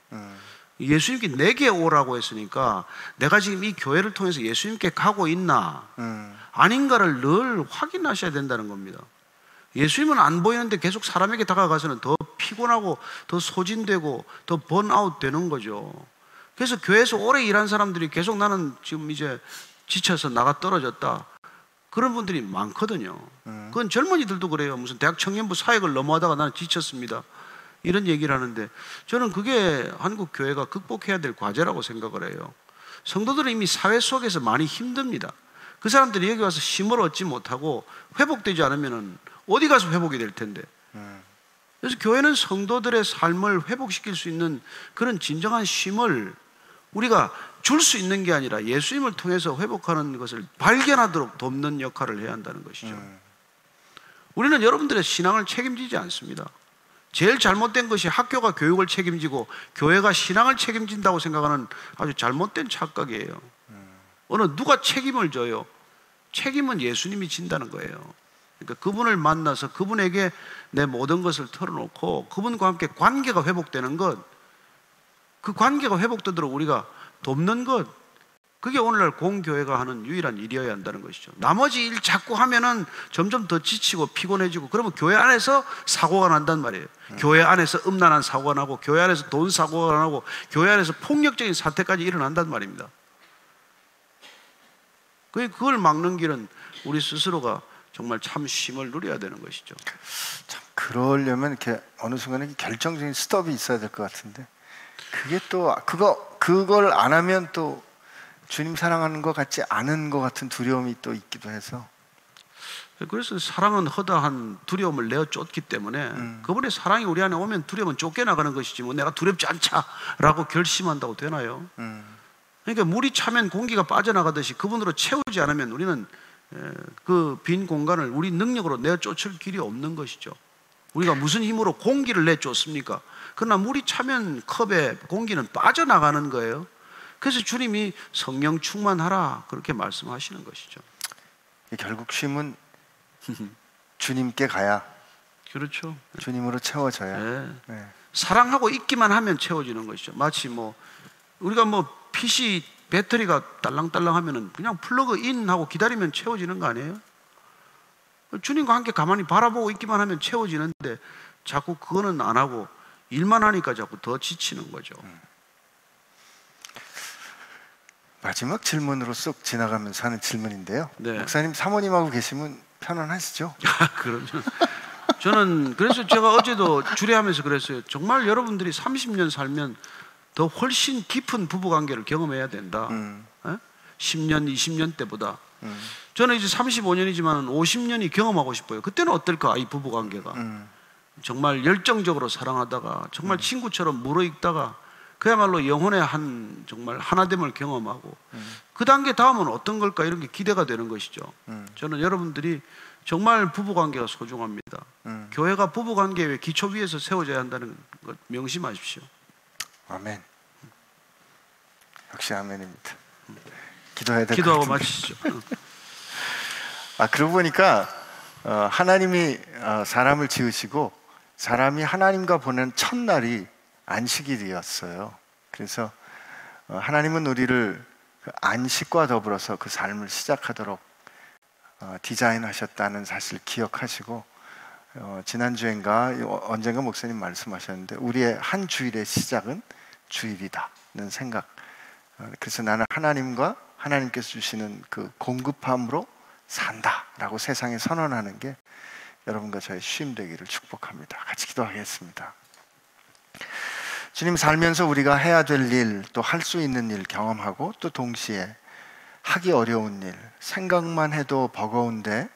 A: 예수님께 내게 오라고 했으니까 내가 지금 이 교회를 통해서 예수님께 가고 있나 아닌가를 늘 확인하셔야 된다는 겁니다. 예수님은 안 보이는데 계속 사람에게 다가가서는 더 피곤하고 더 소진되고 더 번아웃 되는 거죠. 그래서 교회에서 오래 일한 사람들이 계속 나는 지금 이제 지쳐서 나가 떨어졌다, 그런 분들이 많거든요. 그건 젊은이들도 그래요. 무슨 대학 청년부 사역을 너무 하다가 나는 지쳤습니다, 이런 얘기를 하는데 저는 그게 한국 교회가 극복해야 될 과제라고 생각을 해요. 성도들은 이미 사회 속에서 많이 힘듭니다. 그 사람들이 여기 와서 쉼을 얻지 못하고 회복되지 않으면 어디 가서 회복이 될 텐데. 그래서 교회는 성도들의 삶을 회복시킬 수 있는 그런 진정한 쉼을 우리가 줄 수 있는 게 아니라 예수님을 통해서 회복하는 것을 발견하도록 돕는 역할을 해야 한다는 것이죠. 우리는 여러분들의 신앙을 책임지지 않습니다. 제일 잘못된 것이 학교가 교육을 책임지고 교회가 신앙을 책임진다고 생각하는 아주 잘못된 착각이에요. 누가 책임을 져요? 책임은 예수님이 진다는 거예요. 그러니까 그분을 만나서 그분에게 내 모든 것을 털어놓고 그분과 함께 관계가 회복되는 것, 그 관계가 회복되도록 우리가 돕는 것, 그게 오늘날 공교회가 하는 유일한 일이어야 한다는 것이죠. 나머지 일 자꾸 하면은 점점 더 지치고 피곤해지고 그러면 교회 안에서 사고가 난단 말이에요. 교회 안에서 음란한 사고가 나고 교회 안에서 돈 사고가 나고 교회 안에서 폭력적인 사태까지 일어난단 말입니다. 그걸 막는 길은 우리 스스로가 정말 참 쉼을 누려야 되는 것이죠.
B: 참 그러려면 이렇게 어느 순간에 결정적인 스톱이 있어야 될 것 같은데 그게 또 그걸 안 하면 또 주님 사랑하는 것 같지 않은 것 같은 두려움이 또 있기도 해서.
A: 그래서 사랑은 허다한 두려움을 내어 쫓기 때문에 그분의 사랑이 우리 안에 오면 두려움은 쫓겨나가는 것이지 뭐 내가 두렵지 않자라고 결심한다고 되나요? 그러니까 물이 차면 공기가 빠져나가듯이 그분으로 채우지 않으면 우리는 그 빈 공간을 우리 능력으로 내쫓을 길이 없는 것이죠. 우리가 무슨 힘으로 공기를 내쫓습니까? 그러나 물이 차면 컵에 공기는 빠져나가는 거예요. 그래서 주님이 성령 충만하라 그렇게 말씀하시는 것이죠.
B: 결국 쉼은 주님께 가야,
A: 그렇죠.
B: 주님으로 채워져야.
A: 네.
B: 네.
A: 사랑하고 있기만 하면 채워지는 것이죠. 마치 우리가 PC 배터리가 딸랑딸랑 하면은 그냥 플러그 인 하고 기다리면 채워지는 거 아니에요? 주님과 함께 가만히 바라보고 있기만 하면 채워지는데 자꾸 그거는 안 하고 일만 하니까 자꾸 더 지치는 거죠.
B: 마지막 질문으로 쏙 지나가면서 하는 질문인데요.
A: 네.
B: 목사님 사모님하고 계시면 편안하시죠?
A: 그럼요. 저는 그래서 제가 어제도 주례하면서 그랬어요. 정말 여러분들이 30년 살면 더 훨씬 깊은 부부관계를 경험해야 된다. 10년, 20년 때보다 저는 이제 35년이지만 50년이 경험하고 싶어요. 그때는 어떨까? 이 부부 관계가 정말 열정적으로 사랑하다가 정말 친구처럼 무르익다가 그야말로 영혼의 정말 하나됨을 경험하고 그 단계 다음은 어떤 걸까? 이런 게 기대가 되는 것이죠. 저는 여러분들이 정말 부부관계가 소중합니다. 교회가 부부관계의 기초 위에서 세워져야 한다는 것 명심하십시오.
B: 아멘. 역시 아멘입니다. 기도해야 될 것
A: 기도하고
B: 같은데.
A: 마치시죠.
B: 그러고 보니까 하나님이 사람을 지으시고 사람이 하나님과 보낸 첫날이 안식일이었어요. 그래서 하나님은 우리를 그 안식과 더불어서 그 삶을 시작하도록 디자인하셨다는 사실 기억하시고 지난주엔가 언젠가 목사님 말씀하셨는데 우리의 한 주일의 시작은 주일이다는 생각. 그래서 나는 하나님과 하나님께서 주시는 그 공급함으로 산다라고 세상에 선언하는 게 여러분과 저의 쉼 되기를 축복합니다. 같이 기도하겠습니다. 주님, 살면서 우리가 해야 될 일, 또 할 수 있는 일 경험하고 또 동시에 하기 어려운 일, 생각만 해도 버거운데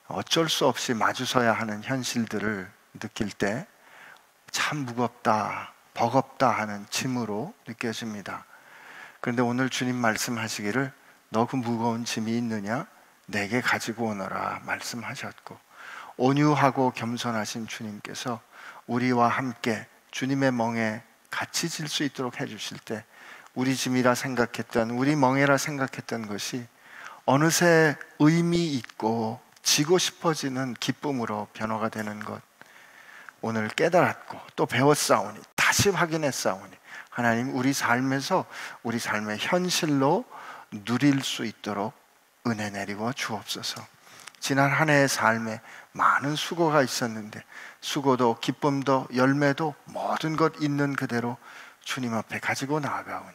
B: 어쩔 수 없이 마주서야 하는 현실들을 느낄 때 참 무겁다, 버겁다 하는 짐으로 느껴집니다. 그런데 오늘 주님 말씀하시기를 너 그 무거운 짐이 있느냐? 내게 가지고 오너라 말씀하셨고 온유하고 겸손하신 주님께서 우리와 함께 주님의 멍에 같이 질 수 있도록 해주실 때 우리 짐이라 생각했던, 우리 멍에라 생각했던 것이 어느새 의미 있고 지고 싶어지는 기쁨으로 변화가 되는 것 오늘 깨달았고 또 배웠사오니 다시 확인했사오니 하나님 우리 삶에서 우리 삶의 현실로 누릴 수 있도록 은혜 내리고 주옵소서. 지난 한 해의 삶에 많은 수고가 있었는데 수고도 기쁨도 열매도 모든 것 있는 그대로 주님 앞에 가지고 나아가오니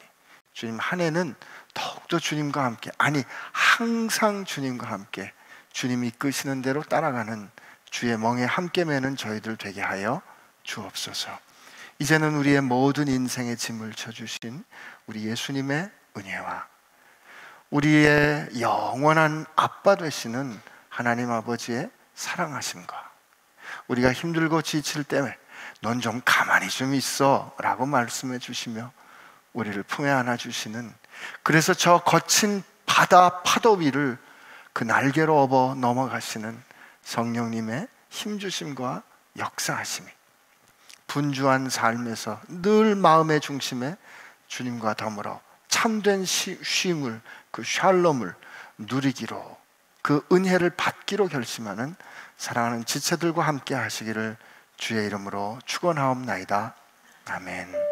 B: 주님 한 해는 더욱더 주님과 함께, 아니 항상 주님과 함께 주님이 이끄시는 대로 따라가는 주의 멍에 함께 매는 저희들 되게 하여 주옵소서. 이제는 우리의 모든 인생의 짐을 져주신 우리 예수님의 은혜와 우리의 영원한 아빠 되시는 하나님 아버지의 사랑하심과 우리가 힘들고 지칠 때 넌 좀 가만히 좀 있어 라고 말씀해 주시며 우리를 품에 안아주시는, 그래서 저 거친 바다 파도 위를 그 날개로 업어 넘어가시는 성령님의 힘주심과 역사하심이 분주한 삶에서 늘 마음의 중심에 주님과 더불어 참된 쉼을, 그 샬롬을 누리기로, 그 은혜를 받기로 결심하는 사랑하는 지체들과 함께 하시기를 주의 이름으로 축원하옵나이다. 아멘.